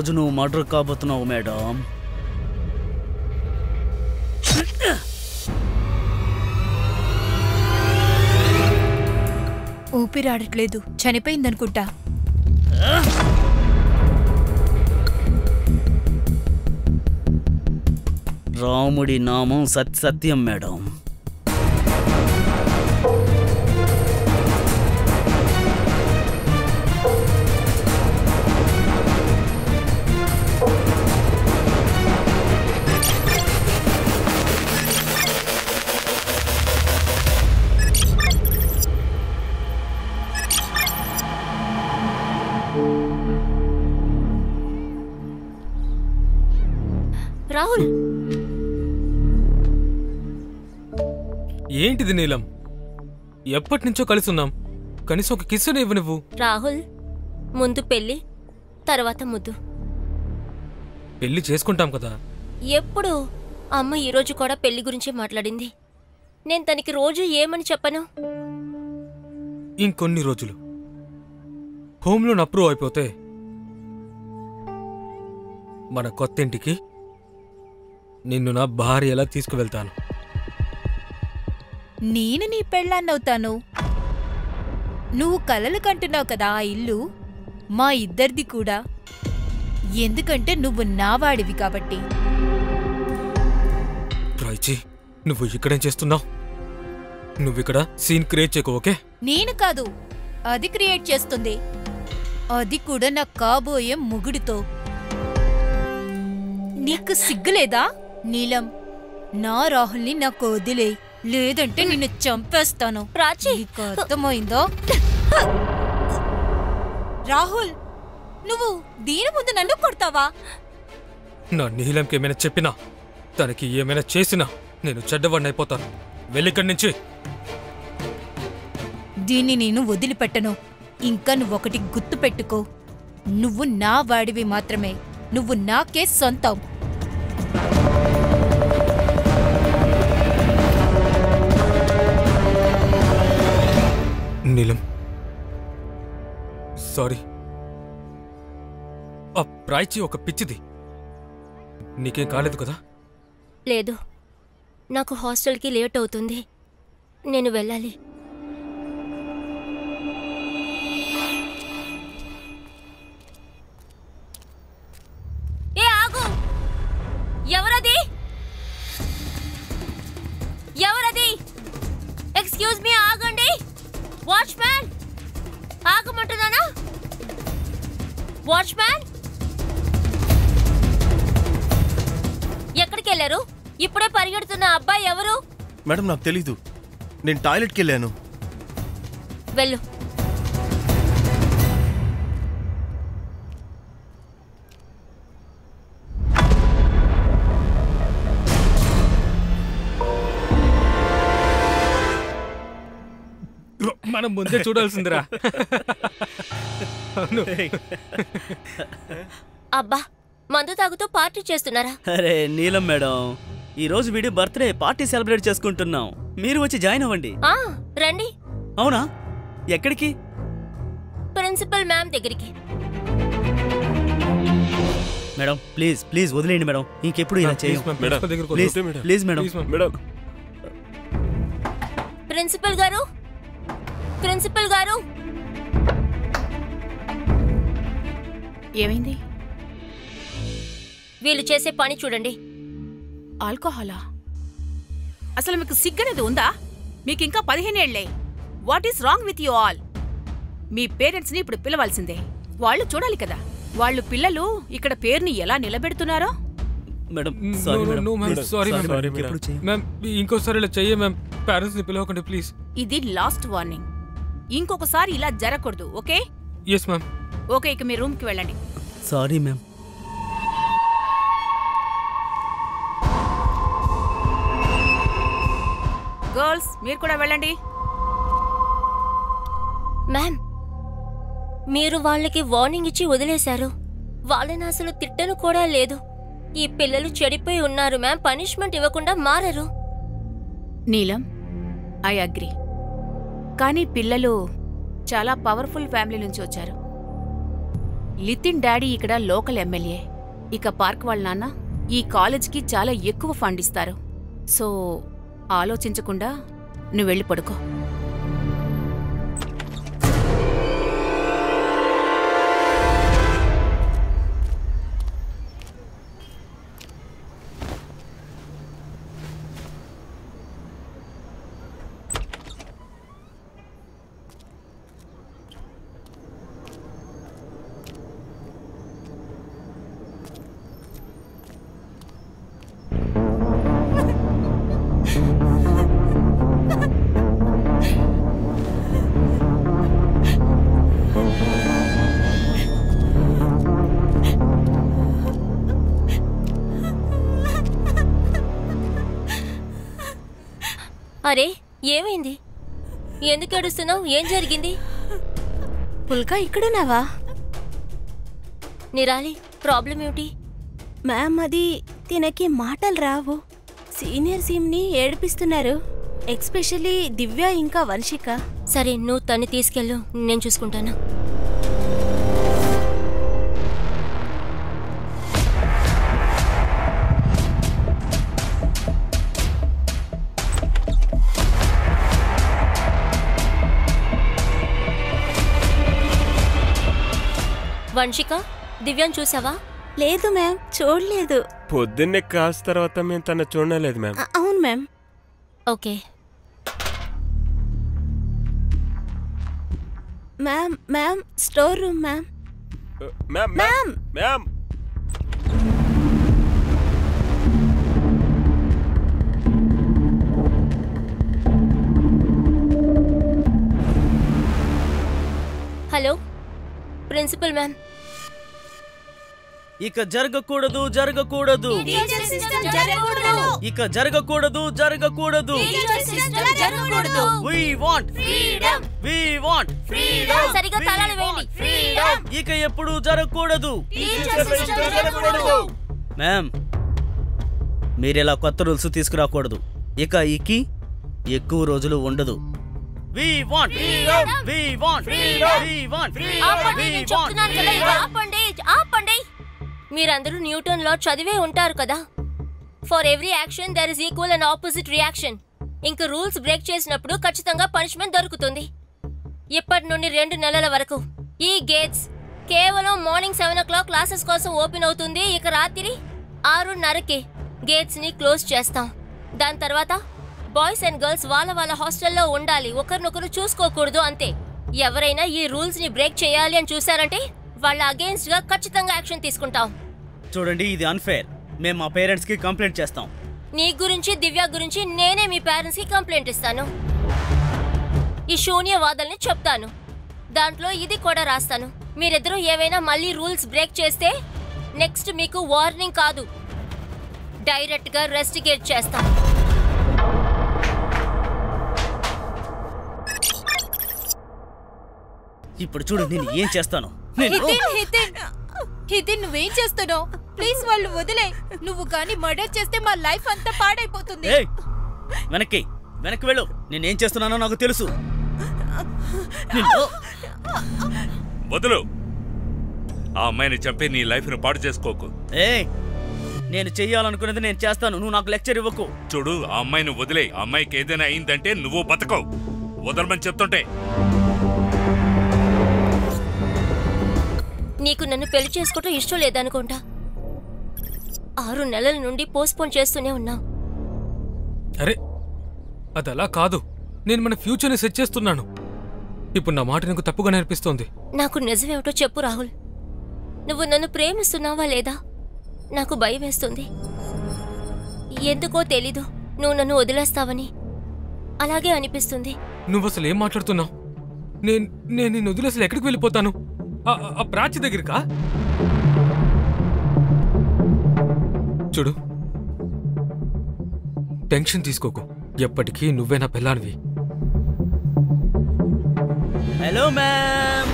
ఈరోజు నువ్వు murder కాబోతున్నావు madam. ఊపిరాడట్లేదు, చనిపోయిందనుకుంటా. రాముడి నామం సత్యం మేడం. రాహుల్, ఏంటిది నీలం? ఎప్పటి నుంచో కలుసున్నాం, కనీసం ఒక కిస్సుని ఇవ్వు నువ్వు. రాహుల్, ముందు పెళ్లి, తర్వాత ముద్దు. పెళ్లి చేసుకుంటాం కదా. ఎప్పుడు అమ్మ ఈరోజు కూడా పెళ్లి గురించే మాట్లాడింది. నేను తనకి రోజు ఏమని చెప్పను? ఇంకొన్ని రోజులు హోమ్ లోన్ అప్రూవ్ అయిపోతే మన కొత్తింటికి నిన్ను నా భార్య ఎలా తీసుకువెళ్తాను. నేను నీ పెళ్ళాన్నవుతాను. నువ్వు కలలు కంటున్నావు కదా ఆ ఇల్లు, మా ఇద్దరిది కూడా. ఎందుకంటే నువ్వు నావాడివి కాబట్టి. రాయిచి, నువ్వు ఇక్కడేం చేస్తున్నావు? నువ్విక్కడ సీన్ క్రియేట్ చేయకు, ఓకే? నేను కాదు, అది క్రియేట్ చేస్తుంది. అది కూడా నా కాబోయే మొగుడితో. నీకు సిగ్గులేదా నీలం? నా రాహుల్ని నాకు వదిలే, లేదంటే నిన్ను చంపేస్తాను. ప్రాచి, నీకు అర్థమైందో? రాహుల్, నువ్వు దీని ముందు నన్ను కొడతావా? నా నీలంకి ఏమైనా చెప్పినా, తనకి ఏమైనా చేసినా నేను చెడ్డవాడిని అయిపోతాను. వెళ్ళిక్కడి నుంచి. దీన్ని నేను వదిలిపెట్టను. ఇంకా నువ్వొకటి గుర్తు పెట్టుకో, నువ్వు నా వాడివి మాత్రమే. నువ్వు నాకే సొంతం. నీలం, సారీ. ఆ ప్రాయిచి ఒక పిచ్చిది. నీకేం కాలేదు కదా? లేదు, నాకు హాస్టల్కి లేట్ అవుతుంది, నేను వెళ్ళాలి. ఏ ఆగు! ఎవరది? ఎవరది? ఎక్స్క్యూజ్ మీ, ఆగండి. వాచ్మ్యాన్, ఆగమంటున్నానా? వాచ్మ్యాన్, ఎక్కడికి వెళ్ళారు? ఇప్పుడే పరిగెడుతున్న అబ్బాయి ఎవరు? మేడం, నాకు తెలీదు. నేను టాయిలెట్కి వెళ్ళాను. వెళ్ళు. మనం ముందే చూడాల్సిందిరా. అబ్బా, మందు తాగుతూ పార్టీ చేస్తున్నారా? అరే నీలం మేడం, ఈరోజు వీడి బర్త్డే పార్టీ సెలబ్రేట్ చేసుకుంటున్నాం. మీరు వచ్చి జాయిన్ అవ్వండి. రండి. అవునా? ఎక్కడికి? ప్రిన్సిపల్ మ్యామ్ దగ్గరికి. మేడం ప్లీజ్ ప్లీజ్ వదిలేయండి మేడం, ఇంకెప్పుడు ఇలా చేయం. Please madam. ప్రిన్సిపల్ గారు, ప్రిన్సిపల్ గారు. ఏమైంది? వీళ్ళు చేసే పని చూడండి. ఆల్కహాలా? అసలు మీకు సిగ్గనేది ఉందా? మీకింకా 15 ఏళ్లే. What is wrong with you all? మీ పేరెంట్స్ని ఇప్పుడు పిలవాల్సిందే. వాళ్ళు చూడాలి కదా, వాళ్ళు పిల్లలు ఇక్కడ పేరుని ఎలా నిలబెడుతున్నారో. ఇంకోసారి ఇలా చెయ్యి మ్యామ్. పేరెంట్స్ ని పిలవకండి ప్లీజ్. ఇది లాస్ట్ వార్నింగ్. ఇంకొకసారి ఇలా జరగకూడదు, ఓకే? Yes ma'am. ఓకే, ఇక మీ రూమ్కి వెళ్ళండి. Sorry ma'am. గర్ల్స్, మీరు కూడా వెళ్ళండి. మ్యామ్, మీరు వాళ్ళకి వార్నింగ్ ఇచ్చి వదిలేశారు. వాళ్ళని అసలు తిట్టను కూడా లేదు. ఈ పిల్లలు చెడిపోయి ఉన్నారు మ్యామ్. పనిష్మెంట్ ఇవ్వకుండా మారరు. నీలం, ఐ అగ్రీ. కానీ పిల్లలు చాలా పవర్ఫుల్ ఫ్యామిలీ నుంచి వచ్చారు. లితిన్ డాడీ ఇక్కడ లోకల్ ఎమ్మెల్యే. ఇక పార్క్ వాళ్ళ నాన్న ఈ కాలేజ్కి చాలా ఎక్కువ ఫండ్ ఇస్తారు. సో ఆలోచించకుండా నువ్వు వెళ్ళి పడుకో. అరే ఏమైంది? ఎందుకు ఏడుస్తున్నావు? ఏం జరిగింది? పుల్కా ఇక్కడున్నావా? నిరాలి, ప్రాబ్లం ఏమిటి? మ్యామ్, అది తినకి మాటలు రావు. సీనియర్ సీమ్ని ఏడిపిస్తున్నారు, ఎక్స్పెషల్లీ దివ్య ఇంకా వంశిక. సరే, నువ్వు తన్ని తీసుకెళ్ళు, నేను చూసుకుంటాను. వంశిక, దివ్యాన్ చూసావా? లేదు మ్యామ్, చూడలేదు. పొద్దున్నే క్లాస్ తర్వాత మేము తన చూడలేదు మ్యామ్. అవును ma'am. Okay ma'am, ma'am store room ma'am. Ma'am ma'am ma'am hello principal ma'am. ఇక జరగకూడదు జరగకూడదు ఇక జరగకూడదు జరగకూడదు. We want freedom. We want freedom. సరిగా తాళాలు వేయండి. ఇక ఎప్పుడు జరగకూడదు. మ్యామ్, మీరిలా కొత్త రూల్స్ తీసుకురాకూడదు. ఇక ఎక్కువ రోజులు ఉండదు. We want freedom. We want freedom. We want freedom. ఆపండి. మీరందరూ న్యూటన్ లా చదివే ఉంటారు కదా. For every action there is equal and opposite reaction. ఇంక రూల్స్ బ్రేక్ చేసినప్పుడు ఖచ్చితంగా పనిష్మెంట్ దొరుకుతుంది. ఇప్పటి నుండి 2 నెలల వరకు ఈ గేట్స్ కేవలం మార్నింగ్ 7 o'clock క్లాసెస్ కోసం ఓపెన్ అవుతుంది. ఇక రాత్రి 6:30కి గేట్స్ ని క్లోజ్ చేస్తాం. దాని తర్వాత బాయ్స్ అండ్ గర్ల్స్ వాళ్ళ హాస్టల్లో ఉండాలి. ఒకరినొకరు చూసుకోకూడదు, అంతే. ఎవరైనా ఈ రూల్స్ ని బ్రేక్ చేయాలి అని చూసారంటే వాళ్ళ అగేన్స్ట్ గా ఖచ్చితంగా యాక్షన్ తీసుకుంటాం. చూడండి, ఇది అన్ఫేర్. మేము మా పేరెంట్స్ కి కంప్లైంట్ చేస్తాం. నీ గురించి, దివ్య గురించి నేనే మీ పేరెంట్స్ కి కంప్లైంట్ ఇస్తాను. ఈ శూన్యవాదల్ని చెప్తాను. దాంట్లో ఇది కూడా రాస్తాను. మీరిద్దరూ ఏవైనా మళ్ళీ రూల్స్ బ్రేక్ చేస్తే నెక్స్ట్ మీకు వార్నింగ్ కాదు, డైరెక్ట్ గా రెస్టిగేట్ చేస్తాం. ఇప్పుడు చూడు, నేను ఏం చేస్తాను. హితిన్, నువ్వేం చేస్తున్నావు? ప్లీజ్ వాళ్ళు వదిలే. నువ్వు కానీ మర్డర్ చేస్తే మా లైఫ్ అంతా పాడైపోతుంది. వెనక్కి వెళ్ళు. నేనేం చేస్తున్నానో నాకు తెలుసు. వదులు. ఆ అమ్మాయిని చంపి నీ లైఫ్ ను పాడు చేసుకోకు. నేను చెయ్యాలనుకున్నది నేను చేస్తాను. నువ్వు నాకు లెక్చర్ ఇవ్వకు. చూడు, ఆ అమ్మాయిని వదిలే. ఆ అమ్మాయికి ఏదైనా అయిందంటే నువ్వు బతకవు. వదలమని చెప్తుంటే. నీకు నన్ను పెళ్లి చేసుకోవటం ఇష్టం లేదనుకుంటా. 6 నెలల నుండి పోస్ట్పోన్ చేస్తూనే ఉన్నావు. అరే, అదలా కాదు. నేను మన ఫ్యూచర్ని సెట్ చేస్తున్నాను. ఇప్పుడు నా మాట నీకు తప్పుగా నేర్పిస్తోంది. నాకు నిజమేమిటో చెప్పు రాహుల్. నువ్వు నన్ను ప్రేమిస్తున్నావా లేదా? నాకు భయం వేస్తుంది. ఎందుకో తెలీదు, నువ్వు నన్ను వదిలేస్తావని. అలాగే అనిపిస్తుంది. నువ్వు అసలు ఏం మాట్లాడుతున్నావు? నేను నిన్ను వదిలి అసలు ఎక్కడికి వెళ్ళిపోతాను? ఆ ప్రాచి దగ్గరికా? చూడు, టెన్షన్ తీసుకోకు. ఎప్పటికీ నువ్వే నా పిల్లానివి. Hello ma'am.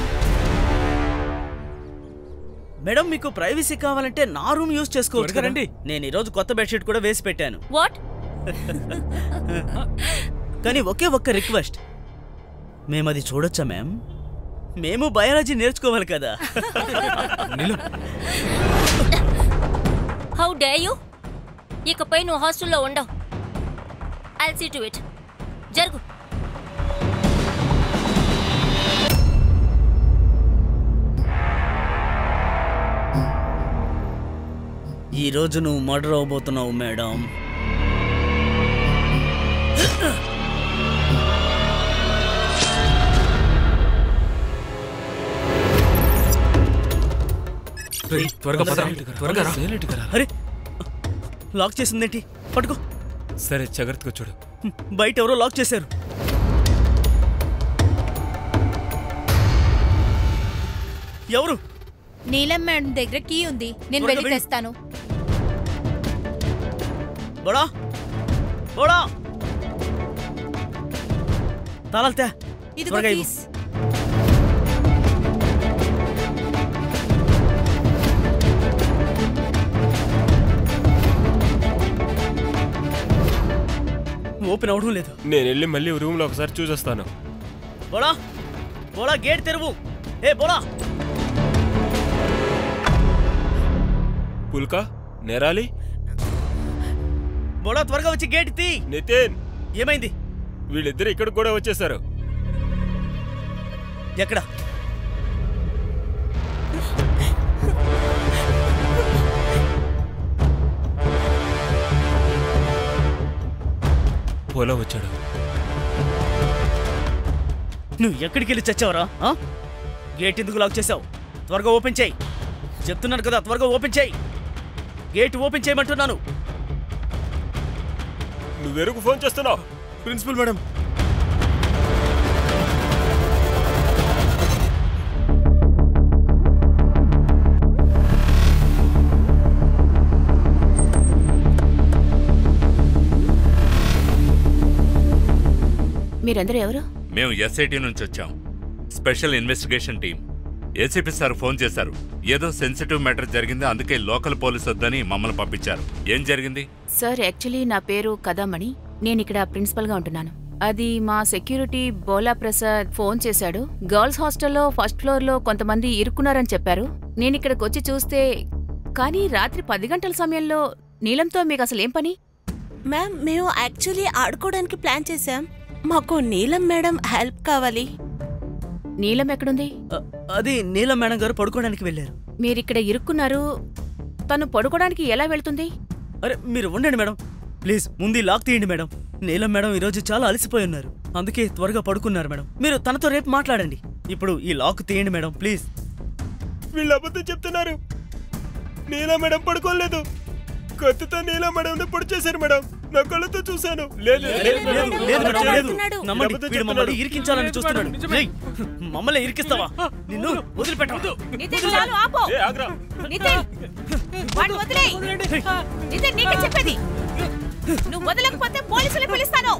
మేడం, మీకు ప్రైవసీ కావాలంటే నా రూమ్ యూజ్ చేసుకోవచ్చు కదండి. నేను ఈరోజు కొత్త బెడ్షీట్ కూడా వేసి పెట్టాను. వాట్? కానీ ఒకే ఒక్క రిక్వెస్ట్. మేమది చూడొచ్చా మ్యామ్? మేము బయాలజీ నేర్చుకోవాలి కదా. How dare you? ఇకపై నువ్వు హాస్టల్లో ఉండవు. I'll see to it. జరుగు. ఈ రోజు నువ్వు మర్డర్ అవబోతున్నావు మేడం. అరే లాక్ చేసిందేంటి? పట్టుకో. సరే జాగ్రత్తగా చూడు. బయట ఎవరో లాక్ చేశారు. ఎవరు? నీలం మేడం దగ్గర కీ ఉంది, నేను వెళ్ళి తెస్తాను. బోడా బోడా తాళాలు తే. ఇదిగో కీస్. ఓపెన్ అవడం లేదు. నేను వెళ్ళి మళ్ళీ రూమ్ లో ఒకసారి చూసొస్తాను. బోడా బోడా గేట్ తెరువు. ఏ బోడా. పుల్కా నేరాలి. బోడా త్వరగా వచ్చి గేట్ తీ. నితిన్ ఏమైంది? వీళ్ళిద్దరు ఇక్కడ కూడా వచ్చేసారు. ఎక్కడ? పోలో వచ్చాడు. నువ్వు ఎక్కడికి వెళ్ళి చచ్చావరా? గేట్ ఎందుకు లాక్ చేసావు? త్వరగా ఓపెన్ చేయి. చెప్తున్నాను కదా, త్వరగా ఓపెన్ చేయి. గేట్ ఓపెన్ చేయమంటున్నాను. నువ్వెరుకు ఫోన్ చేస్తున్నావు? Principal madam. మీరందరూ ఎవరు? మేము ఎస్ఐటి నుంచి వచ్చాం. Special investigation team. ACP sir phone చేశారు. ఏదో సెన్సిటివ్ మ్యాటర్ జరిగింది, అందుకే లోకల్ పోలీస్ వద్దని మమ్మల్ని పంపించారు. ఏం జరిగింది? సార్ యాక్చువల్లీ నా పేరు కథామణి. నేను ఇక్కడ ప్రిన్సిపల్గా ఉంటున్నాను. అది మా సెక్యూరిటీ బోలా ప్రసాద్ ఫోన్ చేశాడు. గర్ల్స్ హాస్టల్లో ఫస్ట్ ఫ్లోర్లో కొంతమంది ఇరుక్కున్నారని చెప్పారు. నేను ఇక్కడికి వచ్చి చూస్తే, కానీ రాత్రి 10 గంటల సమయంలో నీలంతో మీకు అసలు ఏం పని? మ్యామ్, మేము యాక్చువల్లీ ఆడుకోవడానికి ప్లాన్ చేశాం. మాకు నీలం మేడం హెల్ప్ కావాలి. నీలం ఎక్కడుంది? అది నీలం మేడం గారు పడుకోవడానికి వెళ్ళారు. మీరిక్కడ ఇరుక్కున్నారు, తను పడుకోవడానికి ఎలా వెళ్తుంది? అరే మీరు ఉండండి మేడం, ప్లీజ్ ముందు లాక్ తీయండి మేడం. నీలం మేడం ఈరోజు చాలా అలసిపోయి ఉన్నారు, అందుకే త్వరగా పడుకున్నారు మేడం. మీరు తనతో రేపు మాట్లాడండి. ఇప్పుడు ఈ లాక్ తీయండి మేడం ప్లీజ్. వీళ్ళు అబద్ధం చెప్తున్నారు. నీలా మేడం పడుకోలేదు. కత్తితో నీలా మేడం పొడి చేశారు మేడం. నా కళ్ళతో చూశాను. లేదు నమ్మండి, వీడు మమ్మల్ని ఇరికించాలని చూస్తున్నాడు. మమ్మల్ని ఇరికిస్తావా? నిన్ను వదిలిపెట్టవద్దు. చెప్పేది నువ్వు వదలకపోతే పోలీసులు పిలుస్తాను.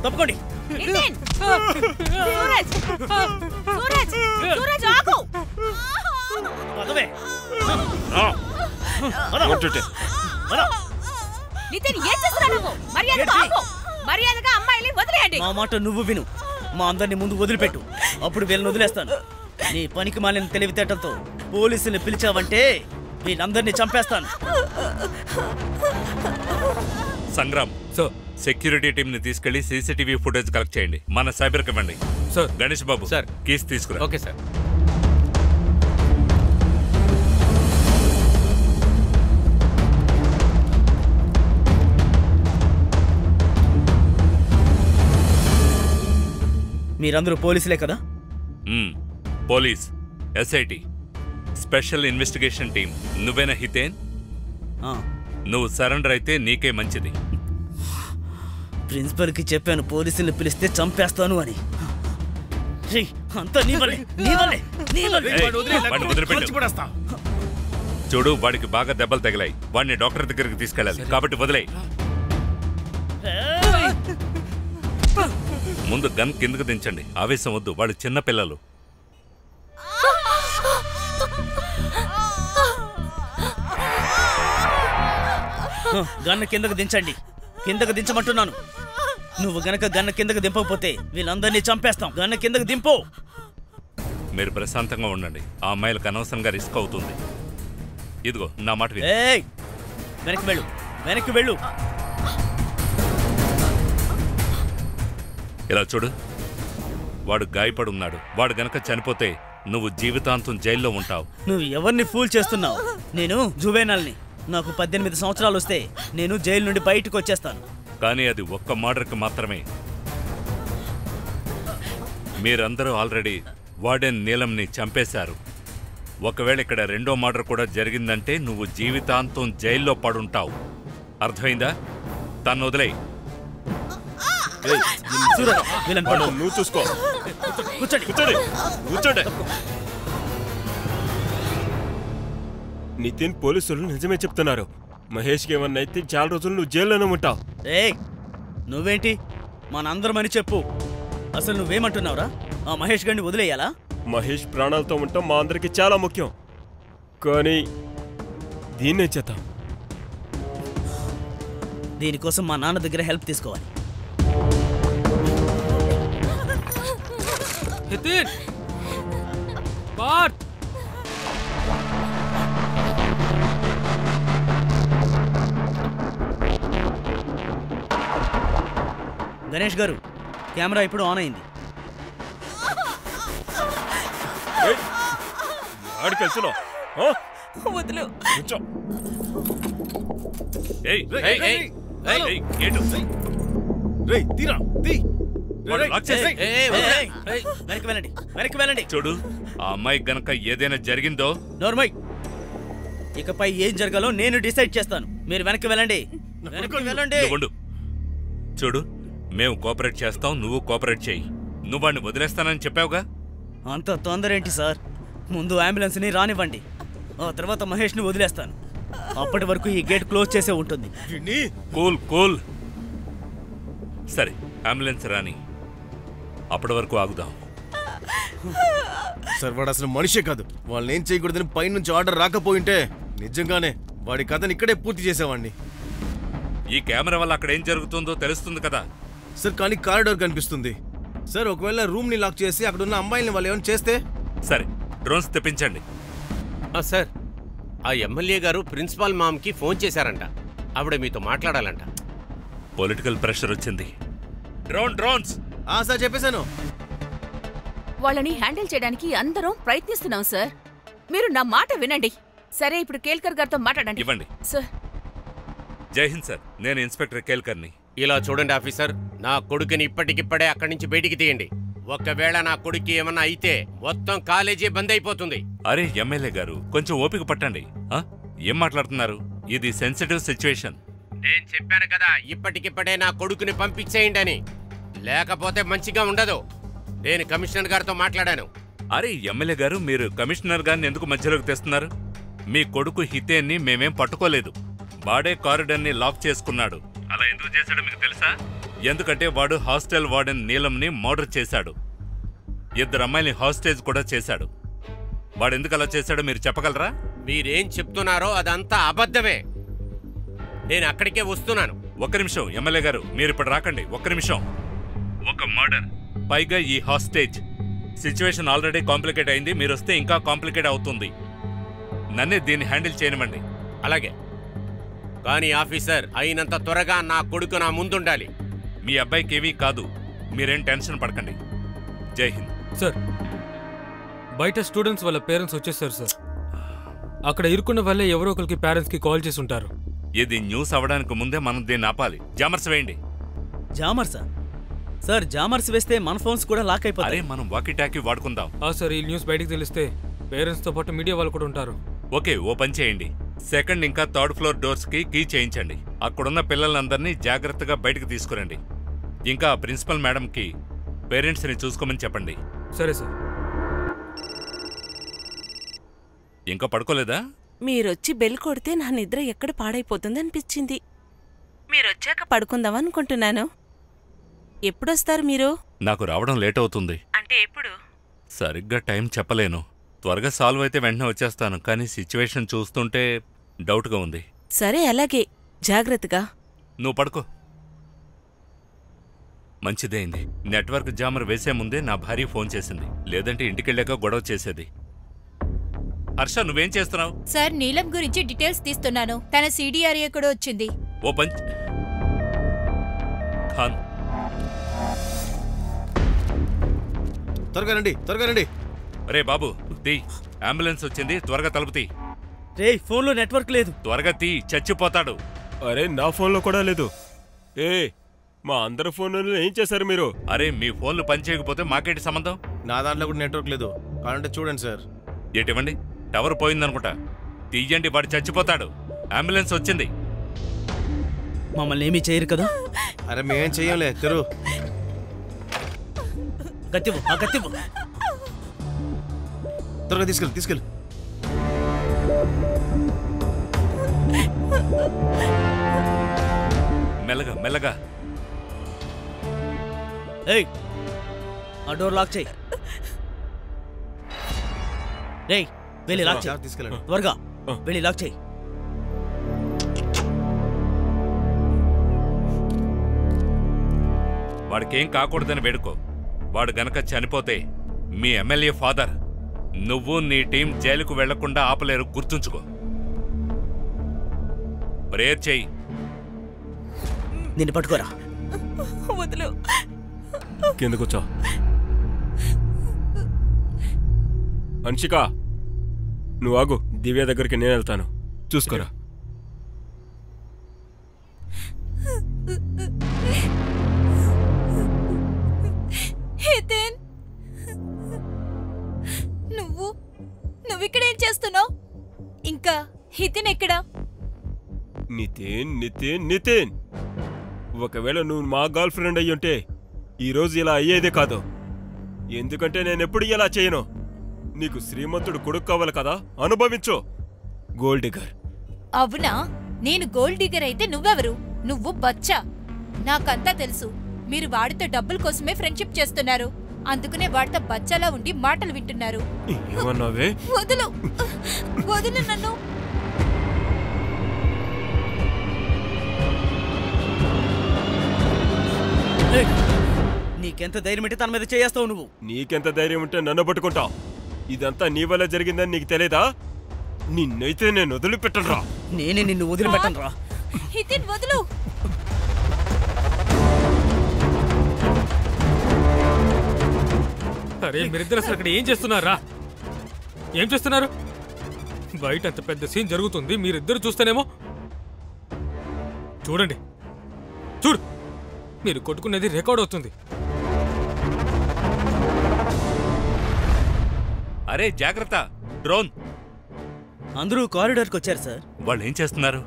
తప్పుకోండి. మా మాట నువ్వు విను. మా అందరిని ముందు వదిలిపెట్టు, అప్పుడు వీళ్ళని వదిలేస్తాను. నీ పనికి మాలిన తెలివితేటలతో పోలీసులు పిలిచావంటే వీళ్ళందరినీ చంపేస్తాను. సంగ్రామ్ సార్, సెక్యూరిటీ టీమ్ ని తీసుకెళ్లి సీసీటీవీ ఫుటేజ్ కలెక్ట్ చేయండి. మన సైబర్కి ఇవ్వండి. సార్. గణేష్ బాబు సార్, కీస్ తీసుకురా. Okay sir. మీరందరూ పోలీసులే కదా? Police, SIT, special investigation team. నువ్వేనా హితేన్? నువ్వు సరెండర్ అయితే నీకే మంచిది. ప్రిన్సిపల్కి చెప్పాను పోలీసుల్ని పిలిస్తే చంపేస్తాను అని. అంతా నీ వల్లే, నీ వల్లే, నీ వల్లే. చూడు, వాడికి బాగా దెబ్బలు తగిలాయి. వాడిని డాక్టర్ దగ్గరికి తీసుకెళ్ళాలి, కాబట్టి వదిలేయ్. ముందు గన్ కిందకు దించండి. ఆవేశం వద్దు, వాళ్ళు చిన్న పిల్లలు. గన్ కిందకు దించండి. కిందకు దించమంటున్నాను. నువ్వు గనక గన్న కిందకు దింపకపోతే వీళ్ళందరినీ చంపేస్తాం. గన్న కిందకు దింపు. మీరు ప్రశాంతంగా ఉండండి. ఆ అమ్మాయిలకు అనవసరంగా రిస్క్ అవుతుంది. ఇదిగో నా మాట విను. ఏయ్, వెనక్కి వెళ్ళు, వెనక్కి వెళ్ళు. ఇలా చూడు, వాడు గాయపడి ఉన్నాడు. వాడు గనక చనిపోతే నువ్వు జీవితాంతం జైల్లో ఉంటావు. నువ్వు ఎవరిని ఫూల్ చేస్తున్నావు? నేను జువేనాల్ని. నాకు 18 సంవత్సరాలు వస్తే నేను జైలు నుండి బయటకు వచ్చేస్తాను. కానీ అది ఒక్క మర్డర్కి మాత్రమే. మీరందరూ ఆల్రెడీ వార్డెన్ నీలంని చంపేశారు. ఒకవేళ ఇక్కడ రెండో మర్డర్ కూడా జరిగిందంటే నువ్వు జీవితాంతం జైల్లో పడుంటావు. అర్థమైందా? తను వదిలేయ్. నువ్వు చూసుకో. కూర్చోండి. కూర్చోండి. నితిన్, పోలీసులు నిజమే చెప్తున్నారు. మహేష్కి ఏమన్నా అయితే చాలా రోజులు నువ్వు జైల్లోనే ఉంటావు. ఏయ్, నువ్వేంటి మనందరమని చెప్పు. అసలు నువ్వేమంటున్నావురా? ఆ మహేష్ గారిని వదిలేయాలా? మహేష్ ప్రాణాలతో ఉండటం మా అందరికి చాలా ముఖ్యం. కానీ దీన్నే చేద్దాం. దీనికోసం మా నాన్న దగ్గర హెల్ప్ తీసుకోవాలి. నితిన్, పార్ట్. గణేష్ గారు, కెమెరా ఇప్పుడు ఆన్ అయింది. వదులు. వెనక్కి వెళ్ళండి, వెనక్కి వెళ్ళండి. చూడు, ఆ అమ్మాయి గనక ఏదైనా జరిగిందో. నోర్మై, ఇకపై ఏం జరగాలో నేను డిసైడ్ చేస్తాను. మీరు వెనక్కి వెళ్ళండి, వెనక్కి వెళ్ళండి. ఉండు. చూడు, మేము కోఆపరేట్ చేస్తాం, నువ్వు కోఆపరేట్ చేయి. నువ్వు వాడిని వదిలేస్తానని చెప్పావుగా. అంత తొందర ఏంటి సార్? ముందు అంబులెన్స్ని రానివ్వండి, ఆ తర్వాత మహేష్ని వదిలేస్తాను. అప్పటి వరకు ఈ గేట్ క్లోజ్ చేసే ఉంటుంది. Cool cool. సరే, అంబులెన్స్ రాని. అప్పటి వరకు ఆగుదాం. సార్, వాడు అసలు మనిషే కాదు. వాళ్ళని ఏం చేయకూడదని పైనుంచి ఆర్డర్ రాకపోయింటే నిజంగానే వాడి కథని ఇక్కడే పూర్తి చేసేవాడిని. ఈ కెమెరా వల్ల అక్కడ ఏం జరుగుతుందో తెలుస్తుంది కదా సార్. కానీ కారిడోర్ కనిపిస్తుంది సార్. ఒకవేళ రూమ్ ని లాక్ చేసి అక్కడ ఉన్న అమ్మాయిల్ని వాళ్ళు ఏమైనా చేస్తే? సరే, డ్రోన్స్ తెప్పించండి. సార్, ఆ ఎమ్మెల్యే గారు ప్రిన్సిపాల్ మామ్కి ఫోన్ చేశారంట. ఆవిడ మీతో మాట్లాడాలంట. పొలిటికల్ ప్రెషర్ వచ్చింది. డ్రోన్స్. సార్, చెప్పేశాను. వాళ్ళని హ్యాండిల్ చేయడానికి అందరం ప్రయత్నిస్తున్నాం సార్. మీరు నా మాట వినండి. సరే, ఇప్పుడు కేల్కర్ గారితో మాట్లాడండి. ఇవ్వండి సార్. జై హింద్ సార్, నేను ఇన్స్పెక్టర్ కేల్కర్ని. ఇలా చూడండి ఆఫీసర్, నా కొడుకుని ఇప్పటికిప్పుడే అక్కడి నుంచి బయటికి తీయండి. ఒకవేళ నా కొడుకు ఏమన్నా అయితే మొత్తం కాలేజీ బంద్ అయిపోతుంది. అరే ఎమ్మెల్యే గారు, కొంచెం ఓపిక పట్టండి. ఏం మాట్లాడుతున్నారు? ఇది సెన్సిటివ్ సిచ్యువేషన్. నేను చెప్పాను కదా, ఇప్పటికిప్పుడే నా కొడుకుని పంపించేయండి అని. లేకపోతే మంచిగా ఉండదు. నేను కమిషనర్ గారితో మాట్లాడాను. అరే ఎమ్మెల్యే గారు, మీరు కమిషనర్ గారిని ఎందుకు మధ్యలోకి తెస్తున్నారు? మీ కొడుకు హితేన్ని మేమేం పట్టుకోలేదు. వాడే కారిడార్ని లాక్ చేసుకున్నాడు. అలా ఎందుకు చేశాడో మీకు తెలుసా? ఎందుకంటే వాడు హాస్టల్ వార్డెన్ నీలంని మర్డర్ చేశాడు. 2 అమ్మాయిని హాస్టేజ్ కూడా చేశాడు. వాడెందుకు అలా చేశాడో మీరు చెప్పగలరా? మీరేం చెప్తున్నారో అదంతా అబద్ధమే. నేను అక్కడికే వస్తున్నాను. ఒక్క నిమిషం ఎమ్మెల్యే గారు, మీరు ఇప్పుడు రాకండి. ఒక్క నిమిషం. ఒక మర్డర్, పైగా ఈ హాస్టేజ్. సిచ్యువేషన్ ఆల్రెడీ కాంప్లికేట్ అయింది. మీరు వస్తే ఇంకా కాంప్లికేట్ అవుతుంది. నన్నే దీన్ని హ్యాండిల్ చేయనివ్వండి. అలాగే. కానీ ఆఫీసర్, అయినంత త్వరగా నా కొడుకు నా ముందుండాలి. మీ అబ్బాయికి ఏమీ కాదు, మీరేం టెన్షన్ పడకండి. జై హింద్. సార్, బయట స్టూడెంట్స్ వాళ్ళ పేరెంట్స్ వచ్చేసారు సార్. అక్కడ ఇరుక్కున్న వల్లే ఎవరో ఒకరికి పేరెంట్స్కి కాల్ చేసి ఉంటారు. ఇది న్యూస్ అవ్వడానికి ముందే మనం దీన్ని ఆపాలి. జామర్స్ వేయండి. జామర్సా? సార్, జామర్స్ వేస్తే మన ఫోన్స్ కూడా లాక్ అయిపోతాయి. మనం వాకీ టాకీ వాడుకుందాం. సార్, ఈ న్యూస్ బయటికి తెలిస్తే పేరెంట్స్తో పాటు మీడియా వాళ్ళు కూడా ఉంటారు. ఓకే, ఓ పని చేయండి. 2nd ఇంకా 3rd ఫ్లోర్ డోర్స్కి కీ చేయించండి. అక్కడున్న పిల్లలందరినీ జాగ్రత్తగా బయటకు తీసుకురండి. ఇంకా ప్రిన్సిపల్ మేడంకి పేరెంట్స్ని చూసుకోమని చెప్పండి. సరే సార్. ఇంకా పడుకోలేదా? మీరొచ్చి బెల్ కొడితే నా నిద్ర ఎక్కడ పాడైపోతుందనిపించింది. మీరొచ్చాక పడుకుందామనుకుంటున్నాను. ఎప్పుడొస్తారు మీరు? నాకు రావడం లేట్ అవుతుంది. అంటే ఎప్పుడు? సరిగ్గా టైం చెప్పలేను. త్వరగా సాల్వ్ అయితే వెంటనే వచ్చేస్తాను. కానీ సిచ్యువేషన్ చూస్తుంటే డౌట్గా ఉంది. సరే, అలాగే. జాగ్రత్తగా. నువ్వు పడుకో. మంచిదే అయింది. నెట్వర్క్ జామర్ వేసే ముందే నా భార్య ఫోన్ చేసింది, లేదంటే ఇంటికెళ్ళాక గొడవ చేసేది. హర్ష నువ్వేం చేస్తున్నావు? సార్ నీలం గురించి డీటెయిల్స్ తీస్తున్నాను. తన సిడిఆర్ఏ కూడా వచ్చింది. ఓ పంచ్ ఖాన్, త్వరగా రండి, త్వరగా రండి. రే బాబు తీ, అంబులెన్స్ వచ్చింది, త్వరగా తలుపు తీ. రే ఫోన్లో నెట్వర్క్ లేదు. త్వరగా తీ, చచ్చిపోతాడు. అరే నా ఫోన్లో కూడా లేదు. ఏ మా అందరి ఫోన్లలో ఏం చేశారు మీరు? అరే మీ ఫోన్లు పనిచేయకపోతే మాకేంటి సంబంధం? నా దాంట్లో కూడా నెట్వర్క్ లేదు, కావాలంటే చూడండి సార్. ఏటివ్వండి, టవర్ పోయిందనుకుంటా. తీయండి, వాడు చచ్చిపోతాడు. అంబులెన్స్ వచ్చింది. మమ్మల్ని ఏమీ చేయరు కదా? అరే మేమేం చెయ్యంలే, తెరు. కత్తివ్వు, ఆ కత్తివ్వు. త్వరగా తీసుకెళ్ళు. మెల్లగా మెల్లగా. ఏయ్ ఆ డోర్ లాక్ చేయి. రేయ్ వెళ్ళి లాక్ చేయి. తీసుకెళ్ళండి త్వరగా వెళ్ళి లాక్ చేయి. వాడికేం కాకూడదని వేడుకో. వాడు గనక చనిపోతే మీ ఎమ్మెల్యే ఫాదర్, నువ్వు నీ టీం జైలుకు వెళ్లకుండా ఆపలేరు, గుర్తుంచుకో. ప్రేయర్ చెయ్యి. నిన్ను పట్టుకోరా. వదిలు. కింద కూర్చో. హన్షిక నువ్వు ఆగు, దివ్య దగ్గరికి నేను వెళ్తాను, చూసుకోరా. హితేన్, నువ్విక్కడేం చేస్తున్నావు? ఇంకా హితేన్ ఎక్కడా? నితిన్, ఒకవేళ నువ్వు మా గర్ల్ ఫ్రెండ్ అయ్యుంటే ఈరోజు ఇలా అయ్యేదే కాదు. ఎందుకంటే నేనెప్పుడు ఇలా చేయను. నీకు శ్రీమంతుడు కొడుకు కావాలి కదా, అనుభవించు. Gold digger. అవునా? నేను గోల్డ్ డిగర్ అయితే నువ్వెవరు? నువ్వు బచ్చా. నాకంతా తెలుసు. మీరు వాడితో డబ్బుల కోసమే ఫ్రెండ్షిప్ చేస్తున్నారు. అందుకనే వాడితో బచ్చాలా ఉండి మాటలు వింటున్నారు. ఏమన్నావే? వదులు నన్ను. నీకెంత ధైర్యం ఉంటే తన మీద చేస్తావు నువ్వు? నీకెంత ధైర్యం ఉంటే నన్ను పట్టుకుంటావు? ఇదంతా నీ వల్ల జరిగిందని నీకు తెలియదా? నిన్నైతే నేను వదిలిపెట్టనురా. నేనే నిన్ను వదిలిపెట్టనురా. హితేన్ వదులు. అరే మీరిద్దరు అసలు అక్కడ ఏం చేస్తున్నారా? ఏం చేస్తున్నారు? బయట అంత పెద్ద సీన్ జరుగుతుంది, మీరిద్దరు చూస్తేనేమో. చూడండి, చూడు, మీరు కొట్టుకునేది రికార్డ్ అవుతుంది. అరే జాగ్రత్త, డ్రోన్. అందరూ కారిడార్కి వచ్చారు సార్. వాళ్ళు ఏం చేస్తున్నారు?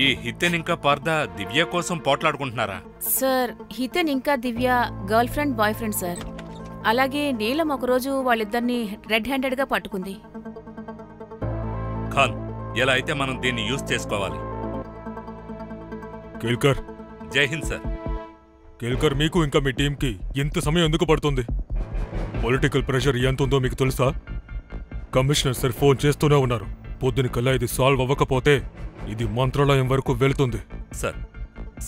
ఈ హితెన్ ఇంకా పార్థ దివ్య కోసం పోట్లాడుకుంటున్నారా? సార్ హితెన్ ఇంకా Divya girlfriend boyfriend sir. అలాగే నీలం ఒకరోజు వాళ్ళిద్దరిని రెడ్ హ్యాండెడ్గా పట్టుకుంది. ఖాన్, ఎలా అయితే మనం దీన్ని యూజ్ చేసుకోవాలి. కేల్కర్. జై హింద్ సార్. కేల్కర్, మీకు ఇంకా మీ టీంకి ఎంత సమయం ఎందుకు పడుతుంది? పొలిటికల్ ప్రెషర్ ఎంత ఉందో మీకు తెలుసా? కమిషనర్ సార్ ఫోన్ చేస్తూనే ఉన్నారు. పొద్దున కల్లా ఇది సాల్వ్ అవ్వకపోతే ఇది మంత్రాలయం వరకు వెళుతుంది.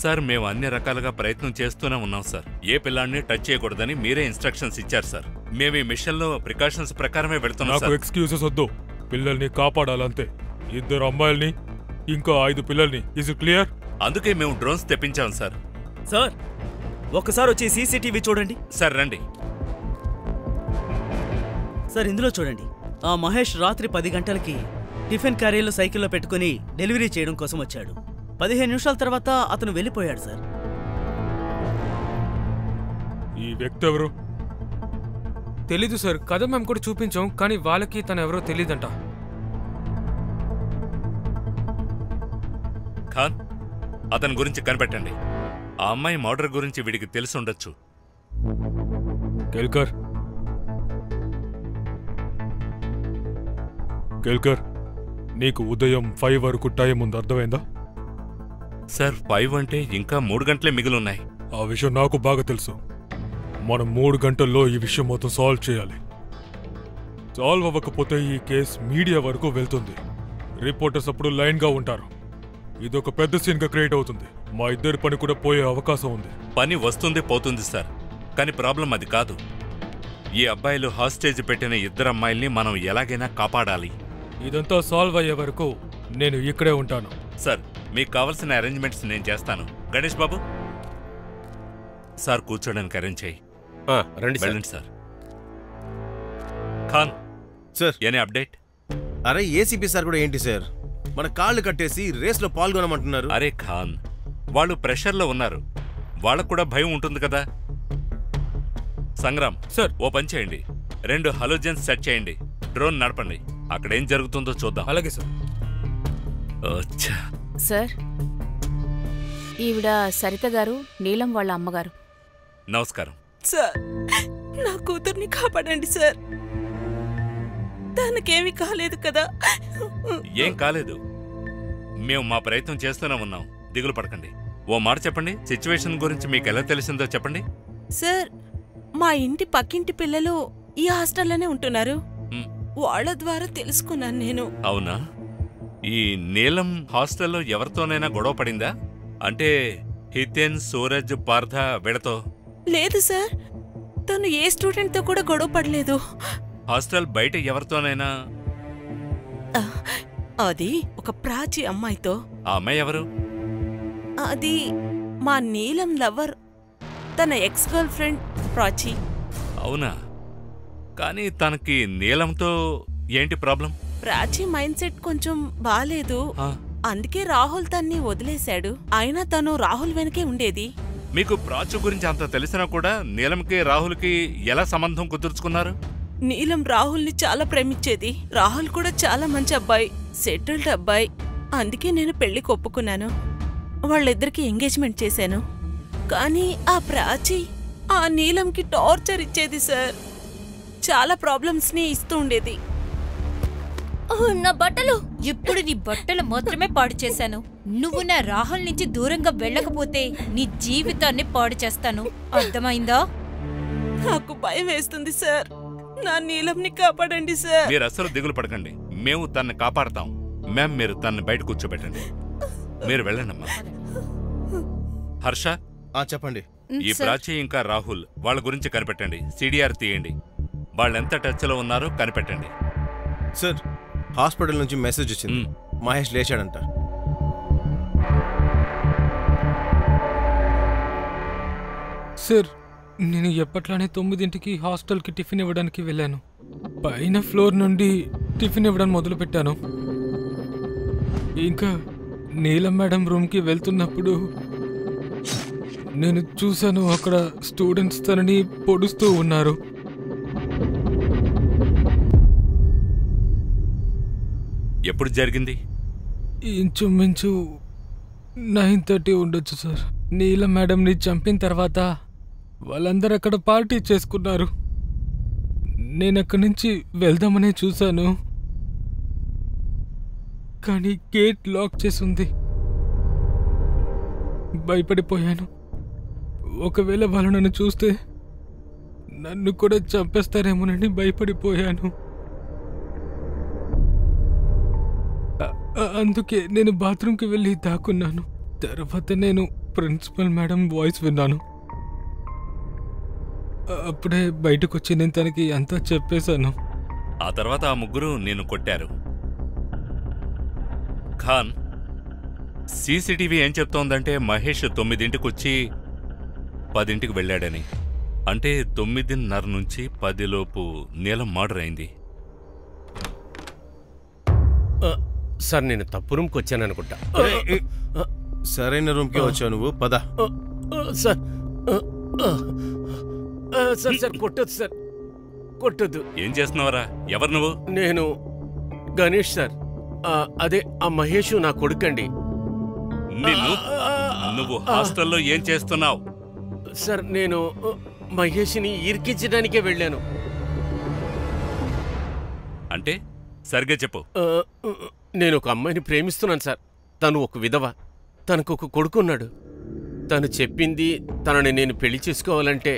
సార్ మేము అన్ని రకాలుగా ప్రయత్నం చేస్తూనే ఉన్నాం సార్. ఏ పిల్లాడిని టచ్ చేయకూడదని మీరే ఇన్స్ట్రక్షన్స్ ఇచ్చారు సార్. మేము ఈ మిషన్లో ప్రికాషన్స్ ప్రకారమే వెళ్తున్నాం. నాకు ఎక్స్క్యూజెస్ వద్దు, పిల్లల్ని కాపాడాలంతే. 2 అమ్మాయిల్ని ఇంకా 5 పిల్లల్ని. Is it clear? అందుకే మేము డ్రోన్స్ తెప్పించాం సార్. సార్ ఒక్కసారి వచ్చి సీసీటీవీ చూడండి. సార్ రండి. సార్ ఇందులో చూడండి. ఆ మహేష్ రాత్రి 10 గంటలకి టిఫిన్ క్యారీలో సైకిల్లో పెట్టుకుని డెలివరీ చేయడం కోసం వచ్చాడు. 15 నిమిషాల తర్వాత అతను వెళ్ళిపోయాడు సార్. ఈ వ్యక్తి ఎవరు? తెలీదు సార్. కథ మేము కూడా చూపించాం, కానీ వాళ్ళకి తను ఎవరో తెలీదంట. ఖాన్, అతని గురించి కనిపెట్టండి. ఆ అమ్మాయి మర్డర్ గురించి వీడికి తెలిసి ఉండొచ్చు. కేల్కర్, కేల్కర్, నీకు ఉదయం 5 వరకు టైం ఉంది, అర్థమైందా? సార్ 5 అంటే ఇంకా 3 గంటలే మిగిలిన్నాయి. ఆ విషయం నాకు బాగా తెలుసు. మనం 3 గంటల్లో ఈ విషయం మొత్తం సాల్వ్ చేయాలి. సో సాల్వ్ అవ్వకపోతే ఈ కేస్ మీడియా వరకు వెళ్తుంది. రిపోర్టర్స్ అప్పుడు లైన్గా ఉంటారు. ఇదొక పెద్ద సీన్గా క్రియేట్ అవుతుంది. మా ఇద్దరి పని కూడా పోయే అవకాశం ఉంది. పని వస్తుంది పోతుంది సార్, కానీ ప్రాబ్లం అది కాదు. ఈ అబ్బాయిలు హాస్టేజ్ పెట్టిన ఇద్దరు అమ్మాయిల్ని మనం ఎలాగైనా కాపాడాలి. ఇదంతా సాల్వ్ అయ్యే వరకు నేను ఇక్కడే ఉంటాను. సార్, మీకు కావాల్సిన అరేంజ్మెంట్స్ నేను చేస్తాను. గణేష్ బాబు, సార్ కూర్చోడానికి అరేంజ్ చేయి. వెళ్ళండి sir. Khan sir, any update? అరే ఏసీపీ సార్ కూడా ఏంటి సార్, మన కాళ్ళు కట్టేసి రేస్లో పాల్గొనమంటున్నారు. అరే ఖాన్, వాళ్ళు ప్రెషర్లో ఉన్నారు, వాళ్ళకు కూడా భయం ఉంటుంది కదా. సంగ్రామ్ సార్, ఓ పని చేయండి, 2 హలోజన్స్ సెట్ చేయండి, డ్రోన్ నడపండి, అక్కడేం జరుగుతుందో చూద్దాం. అలాగే సార్. సార్, ఈవిడ సరిత గారు, నీలం వాళ్ళ అమ్మగారు. నమస్కారం సార్. నా కూతుర్ని కాపాడండి సార్, తనకేమీ కాలేదు కదా? ఏం కాలేదు, మేము మా ప్రయత్నం చేస్తూనే ఉన్నాం, దిగులు పడకండి. ఓ మాట చెప్పండి, సిచ్యువేషన్ గురించి మీకు ఎలా తెలిసిందో చెప్పండి. సార్, మా ఇంటి పక్కింటి పిల్లలు ఈ హాస్టల్లోనే ఉంటున్నారు, వాళ్ళ ద్వారా తెలుసుకున్నాను నేను. అవునా? ఈ నీలం హాస్టల్లో ఎవరితోనైనా గొడవ పడిందా? అంటే హితేన్, సూరజ్, పార్థ వీళ్ళతో? లేదు సార్, తను ఏ స్టూడెంట్తో కూడా గొడవ పడలేదు. హాస్టల్ బయట ఎవరితోనైనా? అది ఒక ప్రాచి అమ్మాయితో. ఆ అమ్మాయి ఎవరు? అది మా నీలం లవర్, తన ఎక్స్ గర్ల్ ఫ్రెండ్ ప్రాచి. అవునా? కానీ తనకి నీలంతో ఏంటి ప్రాబ్లం? ప్రాచి మైండ్ సెట్ కొంచెం బాలేదు, అందుకే రాహుల్ తన్ని వదిలేశాడు. అయినా తను రాహుల్ వెనకే ఉండేది. మీకు ప్రాచు గురించి అంత తెలిసినా కూడా నీలంకి రాహుల్కి ఎలా సంబంధం కుదుర్చుకున్నారు? నీలం రాహుల్ని చాలా ప్రేమించేది. రాహుల్ కూడా చాలా మంచి అబ్బాయి, సెటిల్డ్ అబ్బాయి. అందుకే నేను పెళ్లికి ఒప్పుకున్నాను. వాళ్ళిద్దరికి ఎంగేజ్మెంట్ చేశాను. కానీ ఆ ప్రాచి ఆ నీలంకి టార్చర్ ఇచ్చేది సార్. చాలా ప్రాబ్లమ్స్ని ఇస్తూ ఉండేది. నా బట్టలు! ఇప్పుడు నీ బట్టలు మాత్రమే పాడు చేశాను. నువ్వు నా రాహుల్ నుంచి దూరంగా వెళ్ళకపోతే నీ జీవితాన్ని పాడు చేస్తాను, అర్థమైందా? నాకు భయం వేస్తుంది సార్, నా నీలంని కాపాడండి సార్. మీరు అసలు దిగులు పడకండి, మేము తన్ని కాపాడతాం. మ్యామ్, మీరు తన్ని బయట కూర్చోబెట్టండి. మీరు వెళ్ళండమ్మా. హర్ష, చెప్పండి. ఈ ప్రాచి ఇంకా రాహుల్ వాళ్ళ గురించి కనిపెట్టండి. సిడిఆర్ తీయండి, వాళ్ళెంత టచ్లో ఉన్నారో కనిపెట్టండి. సార్, హాస్పిటల్ నుంచి మెసేజ్ వచ్చింది, మహేష్ లేచాడంట. సార్, నేను ఎప్పట్లానే 9ంటికి హాస్టల్కి టిఫిన్ ఇవ్వడానికి వెళ్ళాను. పైన ఫ్లోర్ నుండి టిఫిన్ ఇవ్వడం మొదలుపెట్టాను. ఇంకా నీలం మేడం రూమ్కి వెళ్తున్నప్పుడు నేను చూశాను, అక్కడ స్టూడెంట్స్ తనని పొడుస్తూ ఉన్నారు. ఎప్పుడు జరిగింది? ఇంచుమించు 9:30 ఉండొచ్చు సార్. నీలం మేడంని చంపిన తర్వాత వాళ్ళందరూ అక్కడ పార్టీ చేసుకున్నారు. నేను అక్కడి నుంచి వెళ్దామనే చూశాను, కానీ గేట్ లాక్ చేసి ఉంది. భయపడిపోయాను. ఒకవేళ వాళ్ళు నన్ను చూస్తే నన్ను కూడా చంపేస్తారేమోనని భయపడిపోయాను. అందుకే నేను బాత్రూంకి వెళ్ళి దాక్కున్నాను. తర్వాత నేను ప్రిన్సిపల్ మేడం వాయిస్ విన్నాను. అప్పుడే బయటకు వచ్చి నేను తనకి అంతా చెప్పేశాను. ఆ తర్వాత ఆ ముగ్గురు నేను కొట్టారు. ఖాన్, సీసీటీవీ ఏం చెప్తోందంటే మహేష్ 9ంటికి వచ్చి 10ంటికి వెళ్ళాడని. అంటే 9:30 నుంచి 10 లోపు నీలం మర్డర్ అయింది. సార్, నేను తప్పు రూమ్కి వచ్చాను అనుకుంటా. సరైన రూమ్కి వచ్చావు నువ్వు, పద. సార్ సార్ సార్ కొట్టొద్దు సార్, కొట్టొద్దు. ఏం చేస్తున్నావరా? ఎవరు నువ్వు? నేను గణేష్ సార్. అదే ఆ మహేష్ నా కొడుకండి. నువ్వు హాస్టల్లో ఏం చేస్తున్నావు? సార్, నేను మహేష్ని ఇరికించడానికే వెళ్ళాను. అంటే సరిగ్గా చెప్పు. నేను ఒక అమ్మాయిని ప్రేమిస్తున్నాను సార్. తను ఒక విధవ, తనకు ఒక కొడుకున్నాడు. తను చెప్పింది తనని నేను పెళ్లి చేసుకోవాలంటే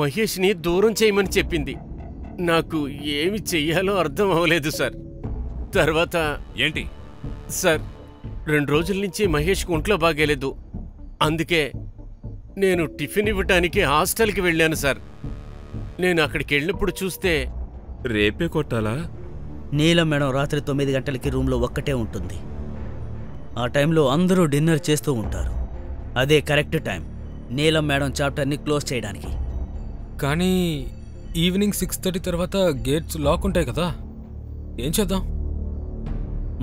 మహేష్ని దూరం చేయమని చెప్పింది. నాకు ఏమి చెయ్యాలో అర్థం అవ్వలేదు సార్. తర్వాత ఏంటి సార్, 2 రోజుల నుంచి మహేష్కి ఒంట్లో బాగేలేదు. అందుకే నేను టిఫిన్ ఇవ్వటానికి హాస్టల్కి వెళ్ళాను సార్. నేను అక్కడికి వెళ్ళినప్పుడు చూస్తే రేపే కొట్టాలా? నీలం మేడం రాత్రి 9 గంటలకి రూమ్లో ఒక్కటే ఉంటుంది. ఆ టైంలో అందరూ డిన్నర్ చేస్తూ ఉంటారు. అదే కరెక్ట్ టైం నీలం మేడం చాప్టర్ని క్లోజ్ చేయడానికి. కానీ ఈవినింగ్ 6:30 తర్వాత గేట్స్ లాక్ ఉంటాయి కదా, ఏం చేద్దాం?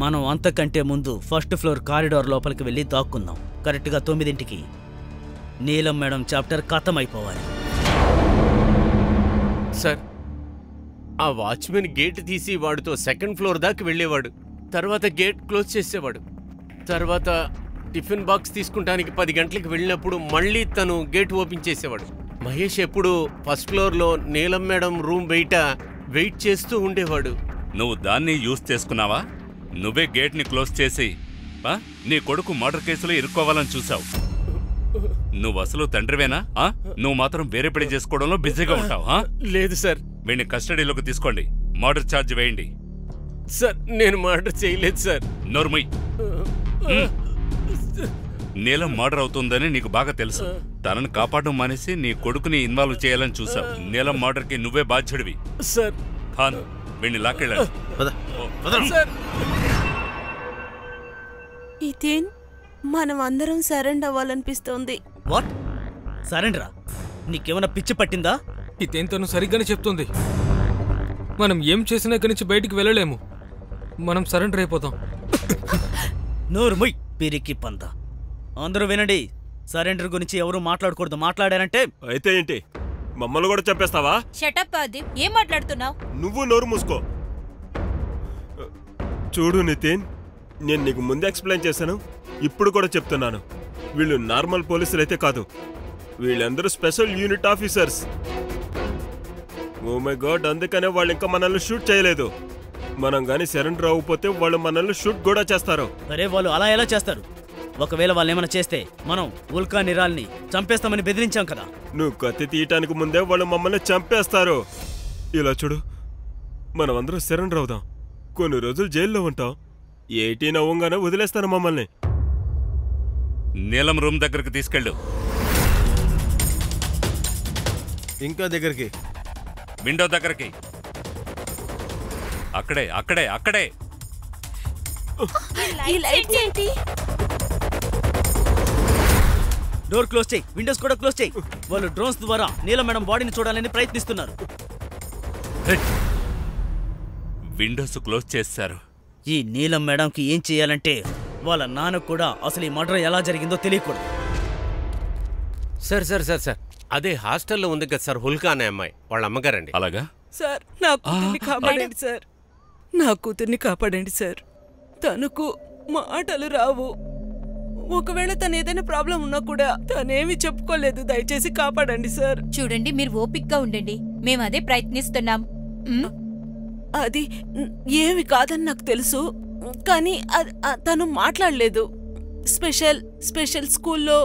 మనం అంతకంటే ముందు ఫస్ట్ ఫ్లోర్ కారిడార్ లోపలికి వెళ్ళి దాక్కుందాం. కరెక్ట్గా 9ంటికి నీలం మేడం చాప్టర్ ఖతం అయిపోవాలి. సార్, ఆ వాచ్మెన్ గేట్ తీసి వాడితో 2nd ఫ్లోర్ దాకా వెళ్ళేవాడు. తర్వాత గేట్ క్లోజ్ చేసేవాడు. తర్వాత టిఫిన్ బాక్స్ తీసుకుంటానికి 10 గంటలకు వెళ్ళినప్పుడు మళ్ళీ తను గేట్ ఓపెన్ చేసేవాడు. మహేష్ ఎప్పుడు 1st ఫ్లోర్లో నీలం మేడం రూమ్ బయట వెయిట్ చేస్తూ ఉండేవాడు. నువ్వు దాన్ని యూజ్ చేసుకున్నావా? నువ్వే గేట్ని క్లోజ్ చేసి నీ కొడుకు మర్డర్ కేసులో ఇరుక్కోవాలని చూసావు. నువ్వు అసలు తండ్రివేనా? నువ్వు మాత్రం వేరే పెళ్లి చేసుకోవడంలో బిజీగా ఉంటావు. లేదు సార్. వీడిని కస్టడీలోకి తీసుకోండి, మర్డర్ ఛార్జ్ వేయండి. సార్, నేను మర్డర్ చేయలేదు సార్. నోర్మయ్, నీలం మర్డర్ అవుతుందని నీకు బాగా తెలుసు. తనని కాపాడడం మానేసి నీ కొడుకుని ఇన్వాల్వ్ చేయాలని చూసావు. నీలం మర్డర్కి నువ్వే బాధ్యుడివి. సార్, ఖాన్ వీడిని లాక్కెళ్ళండి. హితేన్, మనం అందరం సరెండర్ అవ్వాలనిపిస్తోంది. వాట్? సరెండరా? నీకేమైనా పిచ్చి పట్టిందా? హితేన్ తను సరిగ్గానే చెప్తుంది. మనం ఏం చేసినా ఇక్కడి నుంచి బయటికి వెళ్ళలేము. మనం సరెండర్ అయిపోతాం. నోరు ముయ్ పిరికి పంద. అందరూ వినండి, సరెండర్ గురించి ఎవరు మాట్లాడకూడదు. మాట్లాడారంటే అయితే ఏంటి, మమ్మల్ని కూడా చంపేస్తావా? షటప్ ఆదిప్, ఏం మాట్లాడుతున్నావు? నువ్వు నోరు మూసుకో. చూడు నితిన్, నేను నీకు ముందే ఎక్స్ప్లెయిన్ చేశాను, ఇప్పుడు కూడా చెప్తున్నాను. వీళ్ళు నార్మల్ పోలీసులైతే కాదు, వీళ్ళందరూ special unit officers. Oh my God, అందుకనే వాళ్ళు ఇంకా మనల్ని షూట్ చేయలేదు. మనం గాని సరెండర్ అవ్వకపోతే వాళ్ళు మనల్ని షూట్ కూడా చేస్తారు. అరే, వాళ్ళు అలా ఎలా చేస్తారు? ఒకవేళ వాళ్ళు ఏమైనా చేస్తే మనం ఉల్కా నిరాల్ని చంపేస్తామని బెదిరించాం కదా. నువ్వు కత్తి తీయటానికి ముందే వాళ్ళు మమ్మల్ని చంపేస్తారు. ఇలా చూడు, మనం అందరూ సరెండర్ అవుదాం. కొన్ని రోజులు జైల్లో ఉంటాం. 18 అవ్వగానే వదిలేస్తాను మమ్మల్ని. నీలం రూమ్ దగ్గరికి తీసుకెళ్ళు. ఇంకా దగ్గరికి, విండో దగ్గరికి. అక్కడే అక్కడే అక్కడే. ఈ లైట్స్ ఏంటి? డోర్ క్లోజ్ చేయి, విండోస్ కూడా క్లోజ్ చేయి. వాళ్ళు డ్రోన్స్ ద్వారా నీలం మేడం బాడీని చూడాలని ప్రయత్నిస్తున్నారు. విండోస్ క్లోజ్ చేశారు. ఈ నీలం మేడంకి ఏం చేయాలంటే వాళ్ళ నాన్న కూడా అసలు ఈ మర్డర్ ఎలా జరిగిందో తెలియకూడదు. సార్ సార్ సార్ సార్ అదే హాస్టల్లో ఉంది కదా సార్, హుల్కా అనే అమ్మాయి, వాళ్ళ అమ్మగారండి. అలాగా సార్, నా కూతుర్ని కాపాడండి సార్. నా కూతుర్ని కాపాడండి సార్. తనకు మాటలు రావు. ఒకవేళ తను ఏదైనా ప్రాబ్లం ఉన్నా కూడా తనేమి చెప్పుకోలేదు. దయచేసి కాపాడండి సార్. చూడండి, మీరు ఓపిక్గా ఉండండి, మేము అదే ప్రయత్నిస్తున్నాం. అది ఏమి కాదని నాకు తెలుసు, కానీ తను మాట్లాడలేదు. స్పెషల్ స్కూల్లో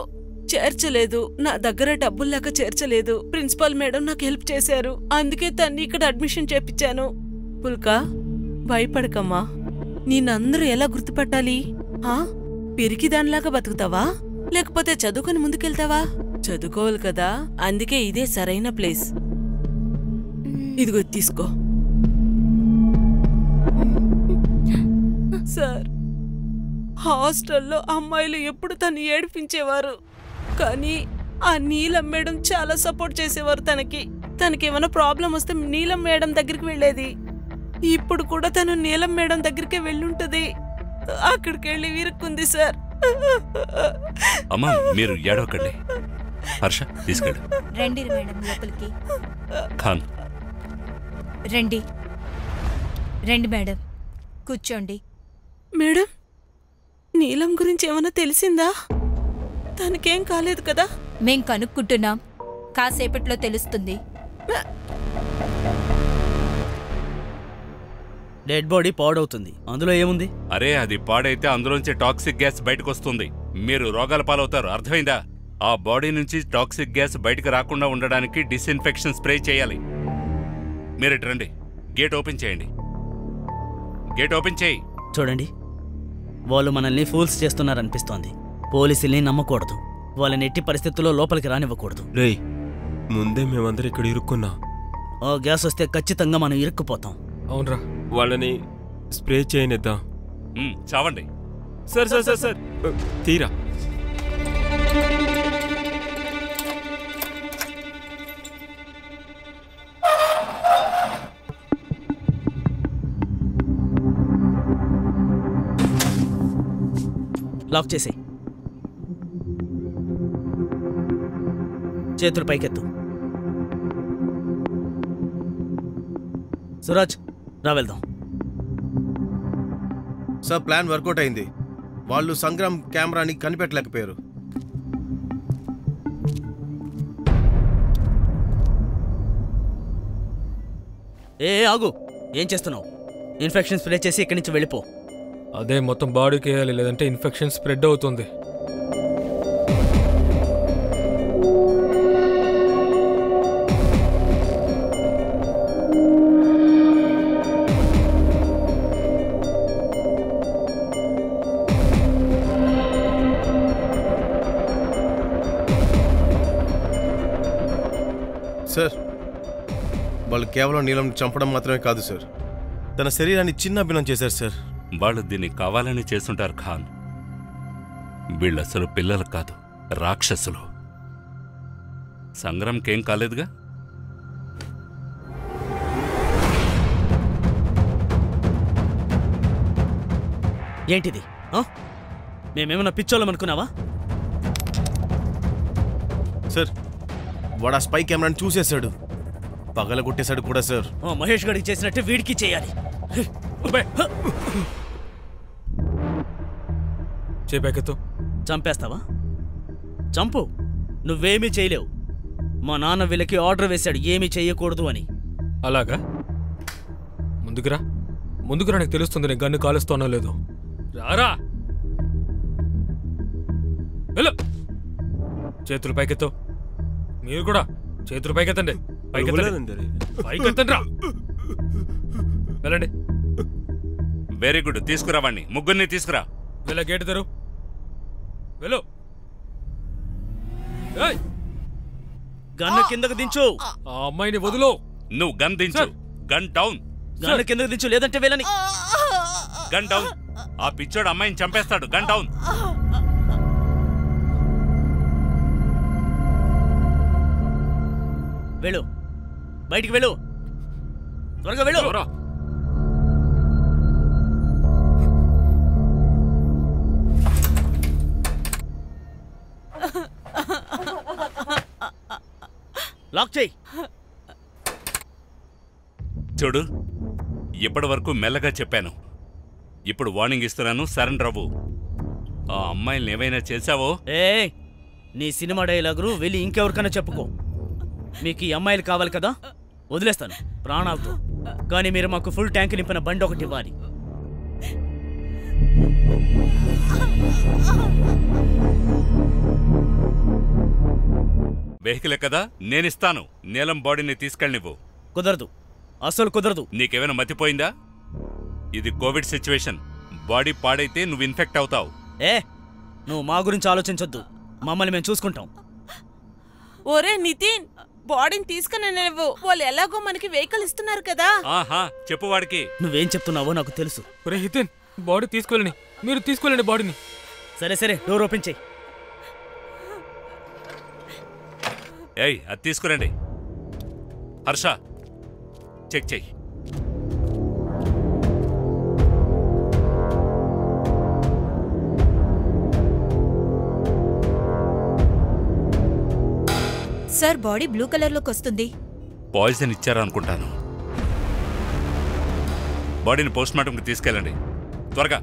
చేర్చలేదు. నా దగ్గర డబ్బుల్లాక చేర్చలేదు. ప్రిన్సిపాల్ మేడం నాకు హెల్ప్ చేశారు. అందుకే తన్ని ఇక్కడ అడ్మిషన్ చేపించాను. పుల్కా, భయపడకమ్మా. నేనందరూ ఎలా గుర్తుపట్టాలి? పిరికిదానిలాగా బతుకుతావా, లేకపోతే చదువుకుని ముందుకెళ్తావా? చదువుకోవాలి కదా, అందుకే ఇదే సరైన ప్లేస్. ఇదిగో తీసుకో. సార్, హాస్టల్లో అమ్మాయిలు ఎప్పుడు తను ఏడిపించేవారు, కానీ ఆ నీలం మేడం చాలా సపోర్ట్ చేసేవారు తనకి. తనకేమైనా ప్రాబ్లం వస్తే నీలం మేడం దగ్గరికి వెళ్ళేది. ఇప్పుడు కూడా తను నీలం మేడం దగ్గరికే వెళ్ళుంటది. అక్కడికి వెళ్ళి వీరుక్కుంది సార్. అమ్మా, మీరు ఏడవకండి. హర్ష, తీసుకెళ్ళు. రండి మేడం లోపలికి. ఖాన్, రండి రండి మేడం, కూర్చోండి. మేడం, నీలం గురించి ఏమైనా తెలిసిందా? తనకేం కాలేదు కదా? మేం కనుక్కుంటున్నాం, కాసేపట్లో తెలుస్తుంది. డెడ్ బాడీ పాడవుతుంది, అందులో ఏముంది? అరే, అది పాడైతే అందులోంచి టాక్సిక్ గ్యాస్ బయటకు వస్తుంది. మీరు రోగాల పాలవుతారు, అర్థమైందా? ఆ బాడీ నుంచి టాక్సిక్ గ్యాస్ బయటకు రాకుండా ఉండడానికి డిస్ఇన్ఫెక్షన్ స్ప్రే చేయాలి. మీరు ఇటు రండి. గేట్ ఓపెన్ చేయండి. గేట్ ఓపెన్ చేయి. చూడండి, వాళ్ళు మనల్ని ఫూల్స్ చేస్తున్నారనిపిస్తోంది. పోలీసుల్ని నమ్మకూడదు. వాళ్ళని ఎట్టి పరిస్థితుల్లో లోపలికి రానివ్వకూడదు. రేయ్, ముందే మేమందరం ఇక్కడ ఇరుక్కున్నా. ఆ గ్యాస్ వస్తే ఖచ్చితంగా మనం ఇరుక్కుపోతాం. అవునరా, వాళ్ళని స్ప్రే చేయనిద్దాం. చావండి. సార్ సార్ సార్ సార్ తీరా. లాక్ చేసి చేతులు పైకెత్తు. సురాజ్, రా వెళ్దాం. సార్, ప్లాన్ వర్కౌట్ అయింది. వాళ్ళు సంగ్రామ్ కెమెరాని కనిపెట్టలేకపోయారు. ఆగు, ఏం చేస్తున్నావు? ఇన్ఫెక్షన్ స్ప్రే చేసి ఇక్కడి నుంచి వెళ్ళిపో. అదే మొత్తం బాడీకి వేయాలి, లేదంటే ఇన్ఫెక్షన్ స్ప్రెడ్ అవుతుంది. సార్, వాళ్ళు కేవలం నీలం చంపడం మాత్రమే కాదు సార్, తన శరీరాన్ని చిన్నాభిన్నం చేశారు సార్. వాళ్ళు దీన్ని కావాలని చేస్తుంటారు ఖాన్. వీళ్ళసలు పిల్లలు కాదు, రాక్షసులు. సంగ్రామ్కేం కాలేదుగా? ఏంటిది? మేమేమన్నా పిచ్చోళ్ళం అనుకున్నావా? సార్, వాడు ఆ స్పై కెమెరాని చూసేశాడు, పగలగొట్టేశాడు కూడా సార్. మహేష్ గడికి చేసినట్టే వీడికి చేయాలి. చేపాకెత్తు. చంపేస్తావా? చంపు, నువ్వేమీ చేయలేవు. మా నాన్న వీళ్ళకి ఆర్డర్ వేశాడు ఏమీ చెయ్యకూడదు అని. అలాగా? ముందుకురా, ముందుకురా, నీకు తెలుస్తుంది నేను గన్ను కాలుస్తానో లేదో. రారా, వెళ్ళు. చేతులు పైకెత్తు. మీరు కూడా చేతులు పైకెత్తండి. పైకెత్తండి రా. వెళ్ళండి. వెరీ గుడ్, తీసుకురా వాణ్ణి, ముగ్గురిని తీసుకురా. వెళ్ళ, గేటు తెరు. వెళ్ళు. గన్ను కిందకు దించు. ఆ అమ్మాయిని వదులు. నువ్వు గన్ దించు. Gun down. గన్ను కిందకు దించు, లేదంటే వెళ్ళని. Gun down. ఆ పిచ్చోడు అమ్మాయిని చంపేస్తాడు. Gun down. వెళ్ళు, బయటికి వెళ్ళు, త్వరగా వెళ్ళు. లాక్ చేయి. చూడు, ఇప్పటి వరకు మెల్లగా చెప్పాను, ఇప్పుడు వార్నింగ్ ఇస్తున్నాను, సరెండర్ అవ్వు. ఆ అమ్మాయిల్ని ఏమైనా చేశావో? నీ సినిమా డైలాగులు వెళ్ళి ఇంకెవరికైనా చెప్పుకో. మీకు ఈ అమ్మాయిలు కావాలి కదా, వదిలేస్తాను ప్రాణాలతో. కానీ మీరు మాకు ఫుల్ ట్యాంక్ నింపిన బండి ఒకటి ఇవ్వాలి. వెహికలే కదా, నేనిస్తాను. నీలం బాడీని తీసుకెళ్ళనివ్వు. కుదరదు, అసలు కుదరదు. నీకేమైనా మతిపోయిందా? ఇది కోవిడ్ సిచ్యువేషన్. బాడీ పాడైతే నువ్వు ఇన్ఫెక్ట్ అవుతావు. నువ్వు మా గురించి ఆలోచించొద్దు, మమ్మల్ని మేము చూసుకుంటాం. ఒరే నితిన్, బాడీని తీసుకుని నువ్వు, వాళ్ళు ఎలాగో మనకి వెహికల్ ఇస్తున్నారు కదా. ఆహా, చెప్పు వాడికి. నువ్వేం చెప్తున్నావో నాకు తెలుసు. ఒరే హితేన్, బాడీ తీసుకెళ్ళండి, మీరు తీసుకెళ్ళండి బాడీని. సరే సరే, డోర్ ఓపెన్ చేయి. ఏయ్, అది తీసుకురండి. హర్ష, చెక్ చెయ్యి. సార్, బాడీ బ్లూ కలర్లోకి వస్తుంది. పాయిజన్ ఇచ్చారా అనుకుంటాను. బాడీని పోస్ట్మార్టంకి తీసుకెళ్ళండి, త్వరగా.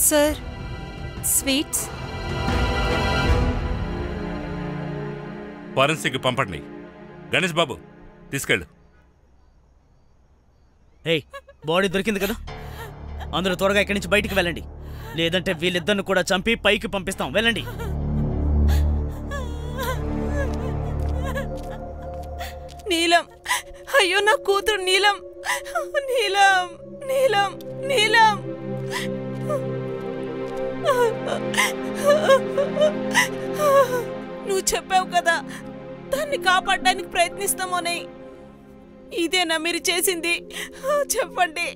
Sir, sweets. ఫారెన్సిక్ పంపండి. గణేష్ బాబు, తీసుకెళ్ళు. బాడీ దొరికింది కదా, అందరూ త్వరగా ఇక్కడి నుంచి బయటికి వెళ్ళండి. లేదంటే వీళ్ళిద్దరిని కూడా చంపి పైకి పంపిస్తాం. వెళ్ళండి. నీలం, అయ్యో నా కూతురు నీలం, నీలం, నీలం, నీలం. నువ్వు చెప్పావు కదా దాన్ని కాపాడడానికి ప్రయత్నిస్తామని. ఇదేనా మీరు చేసింది? చెప్పండి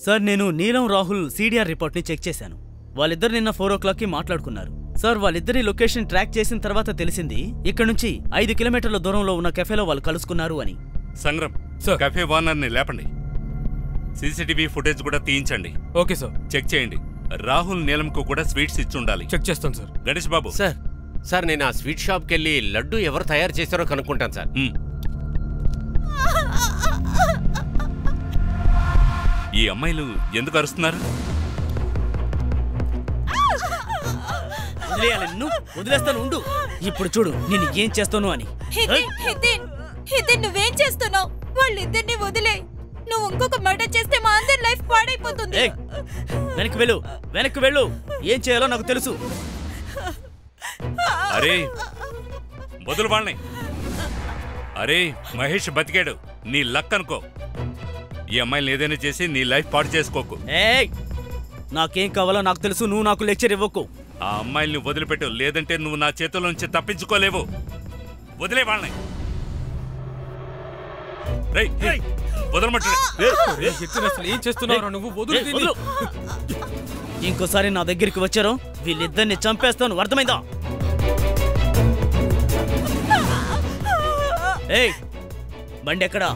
సార్. నేను నీలం రాహుల్ సిడిఆర్ రిపోర్ట్ని చెక్ చేశాను. వాళ్ళిద్దరు నిన్న 4 o'clockకి మాట్లాడుకున్నారు సార్. వాళ్ళిద్దరి లొకేషన్ ట్రాక్ చేసిన తర్వాత తెలిసింది ఇక్కడ నుంచి 5 కిలోమీటర్ల దూరంలో ఉన్న కెఫేలో వాళ్ళు కలుసుకున్నారు అని. సంగ్రం సార్, కెఫే ఓనర్ని లేపండి. సీసీటీవీ ఫుటేజ్ కూడా తీయించండి. Okay sir. చెక్ చేయండి. రాహుల్ నీలంకు కూడా స్వీట్స్ ఇచ్చి ఉండాలి. చెక్ చేస్తాను సార్. గణేష్ బాబు. సార్ నేను ఆ స్వీట్ షాప్కి వెళ్ళి లడ్డు ఎవరు తయారు చేశారో కనుక్కుంటాను సార్. ఈ అమ్మాయిలు ఎందుకు అరుస్తున్నారు? వదిలేస్తాను ఉండు. ఇప్పుడు చూడు నేను ఏం చేస్తాను అని. నువ్వేం చేస్తున్నావు? వాళ్ళిద్దరిని వదిలే. నువ్వు ఇంకొక మర్డర్ చేస్తే మా అందరి లైఫ్ పాడైపోతుంది. వెనక్కి వెళ్ళు, వెనక్కి వెళ్ళు. ఏం చేయాలో నాకు తెలుసు. అరే వదులు వాళ్ళని. అరే మహేష్ బతికాడు, నీ లక్ అనుకో. ఈ అమ్మాయిని ఏదైనా చేసి నీ లైఫ్ పాడు చేసుకోకు. నాకేం కావాలో నాకు తెలుసు. నువ్వు నాకు లెక్చర్ ఇవ్వకు. ఆ అమ్మాయిల్ని వదిలిపెట్టు, లేదంటే నువ్వు నా చేతుల నుంచి తప్పించుకోలేవు. వదిలే వాళ్ళని. ఏం చేస్తున్నావు నువ్వు? వదులు. ఇంకోసారి నా దగ్గరికి వచ్చారో వీళ్ళిద్దరిని చంపేస్తాను, అర్థమైందా? ఏయ్ బండి ఎక్కడా?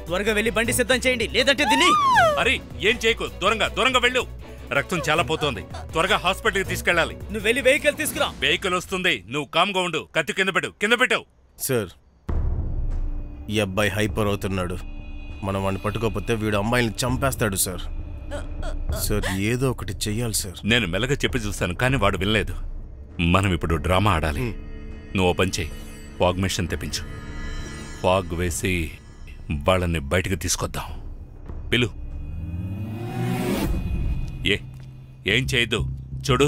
త్వరగా వెళ్ళి బండి సిద్ధం చేయండి, లేదంటే దీన్ని. అరే ఏం చేయకు, దూరంగా వెళ్ళు. రక్తం చాలా పోతోంది, త్వరగా హాస్పిటల్కి తీసుకెళ్ళాలి. నువ్వు వెళ్ళి వెహికల్ తీసుకురా. వెహికల్ వస్తుంది, నువ్వు కామ్గా ఉండు. కత్తి కింద పెట్టు. సార్ ఈ అబ్బాయి హైపర్ అవుతున్నాడు. మనం వాడిని పట్టుకోకపోతే వీడు అమ్మాయిని చంపేస్తాడు సార్. సార్ ఏదో ఒకటి చెయ్యాలి సార్. నేను మెల్లగా చెప్పి చూస్తాను, కానీ వాడు వినలేదు. మనం ఇప్పుడు డ్రామా ఆడాలి. నువ్వు ఓ పని చేయి, ఫాగ్ మెషిన్ తెప్పించు. ఫాగ్ వేసి వాళ్ళని బయటకు తీసుకొద్దాం. పిలు. ఏం చేయొద్దు. చూడు,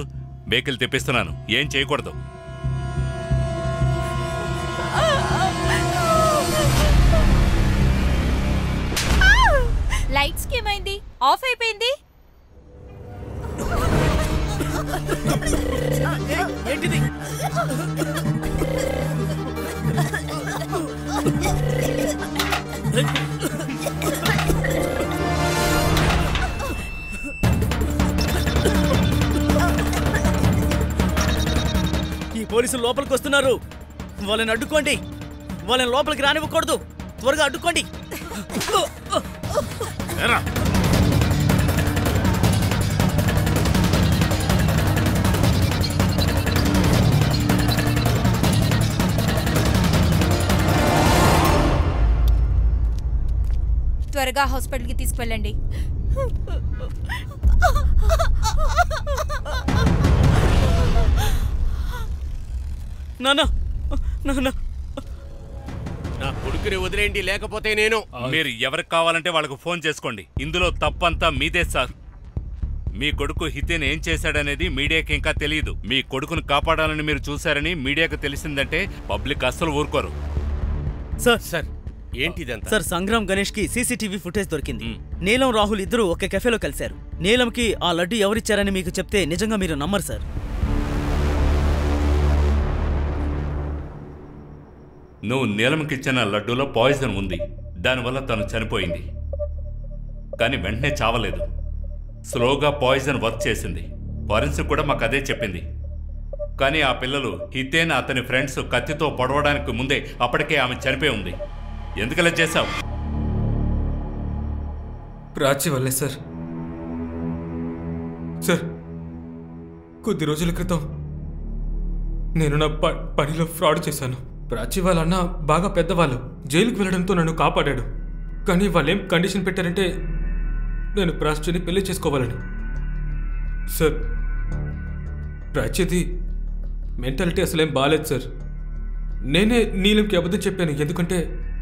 వెహికల్ తెప్పిస్తున్నాను, ఏం చేయకూడదు. లైట్స్ ఏమైంది? ఆఫ్ అయిపోయింది. ఏంటిది? ఈ పోలీసులు లోపలికి వస్తున్నారు. వాళ్ళని అడ్డుకోండి. వాళ్ళని లోపలికి రానివ్వకూడదు. త్వరగా అడ్డుకోండి. త్వరగా హాస్పిటల్కి తీసుకువెళ్ళండి. నాన్న, నా కొడుకుని వదిలేండి, లేకపోతే నేను. మీరు ఎవరికి కావాలంటే వాళ్ళకు ఫోన్ చేసుకోండి. ఇందులో తప్పంతా మీదే సార్. మీ కొడుకు హితేన్ ఏం చేశాడనేది మీడియాకి ఇంకా తెలియదు. మీ కొడుకును కాపాడాలని మీరు చూశారని మీడియాకు తెలిసిందంటే పబ్లిక్ అస్సలు ఊరుకోరు. సార్ ఏంటిదంతా? సార్, సంగ్రామ్ గణేష్ కి సీసీటీవీ ఫుటేజ్ దొరికింది. నీలం రాహుల్ ఇద్దరు ఒక కెఫేలో కలిశారు. నీలంకి ఆ లడ్డు ఎవరిచ్చారని మీకు చెప్తే నిజంగా మీరు నమ్మరు సార్. నువ్వు నీలంకిచ్చిన లడ్డూలో పాయిజన్ ఉంది, దానివల్ల తను చనిపోయింది. కానీ వెంటనే చావలేదు, స్లోగా పాయిజన్ వర్క్ చేసింది. ఫారెన్సిక్ కూడా మాకు అదే చెప్పింది. కానీ ఆ పిల్లలు హితేన్ అతని ఫ్రెండ్స్ కత్తితో పొడవడానికి ముందే అప్పటికే ఆమె చనిపోయి ఉంది. ఎందుకలా చేశావు? ప్రాచి వల్లే సార్. సార్, కొద్ది రోజుల క్రితం నేను నా పనిలో ఫ్రాడ్ చేశాను. ప్రాచి వాళ్ళన్న బాగా పెద్దవాళ్ళు, జైలుకి వెళ్ళడంతో నన్ను కాపాడాడు. కానీ వాళ్ళేం కండిషన్ పెట్టారంటే నేను ప్రాచిని పెళ్లి చేసుకోవాలని. సార్, ప్రాచిది మెంటాలిటీ అసలేం బాగాలేదు సార్. నేనే నీలంకి అబద్ధం చెప్పాను, ఎందుకంటే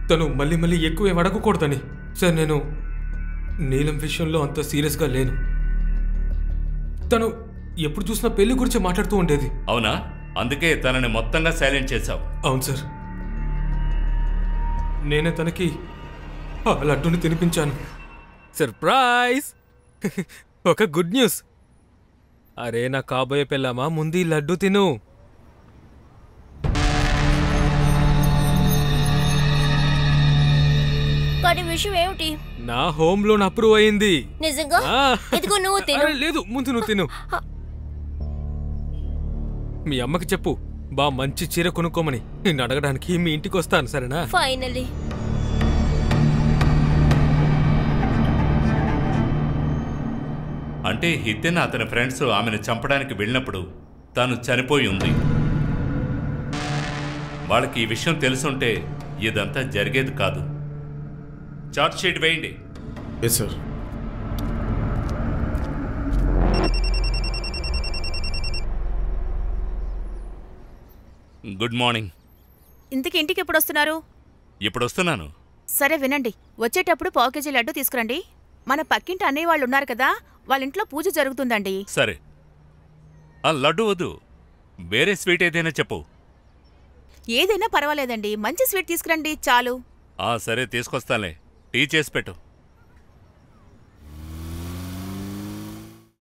తను మళ్ళీ మళ్ళీ ఎక్కువ అడగకూడదని. సార్, నేను నీలం విషయంలో అంత సీరియస్గా లేను. తను ఎప్పుడు చూసినా పెళ్లి గురించి మాట్లాడుతూ ఉండేది. అవునా? అందుకే తనని మొత్తంగా సైలెంట్ చేశావు. అవును సార్, నేనే తనకి ఆ లడ్డూని తినిపించాను. సర్ప్రైజ్! ఒక గుడ్ న్యూస్. అరే నా కాబోయే పెళ్ళామా, ముందు ఈ లడ్డు తిను. కానీ విషయం ఏమిటి? నా హోమ్ లోన్ అప్రూవ్ అయింది. నిజంగా? ఇదిగో నువ్వు తిను. లేదు, ముందు నువ్వు తిను. మీ అమ్మకి చెప్పు బా మంచి చీర కొనుక్కోమని. నిన్ను అడగడానికి మీ ఇంటికి వస్తాను, సరేనా? ఫైనలీ. అంటే హితెన్ అతని ఫ్రెండ్స్ ఆమెను చంపడానికి వెళ్ళినప్పుడు తాను చనిపోయి ఉంది. వాళ్ళకి ఈ విషయం తెలుసుంటే ఇదంతా జరిగేది కాదు. చార్జ్ షీట్ వేయండి. Yes sir. Good morning. ఇంతకీ ఇంటికి ఎప్పుడు వస్తున్నారు? ఇప్పుడు వస్తున్నాను. సరే వినండి, వచ్చేటప్పుడు పావు కేజీ లడ్డు తీసుకురండి. మన పక్కింటి అన్నయ్య వాళ్ళు ఉన్నారు కదా, వాళ్ళ ఇంట్లో పూజ జరుగుతుందండి. సరే. ఆ లడ్డు వద్దు, వేరే స్వీట్ ఏదైనా చెప్పు. ఏదైనా పర్వాలేదండి, మంచి స్వీట్ తీసుకురండి చాలు. సరే తీసుకొస్తానులే. టీ చేసి పెట్టు.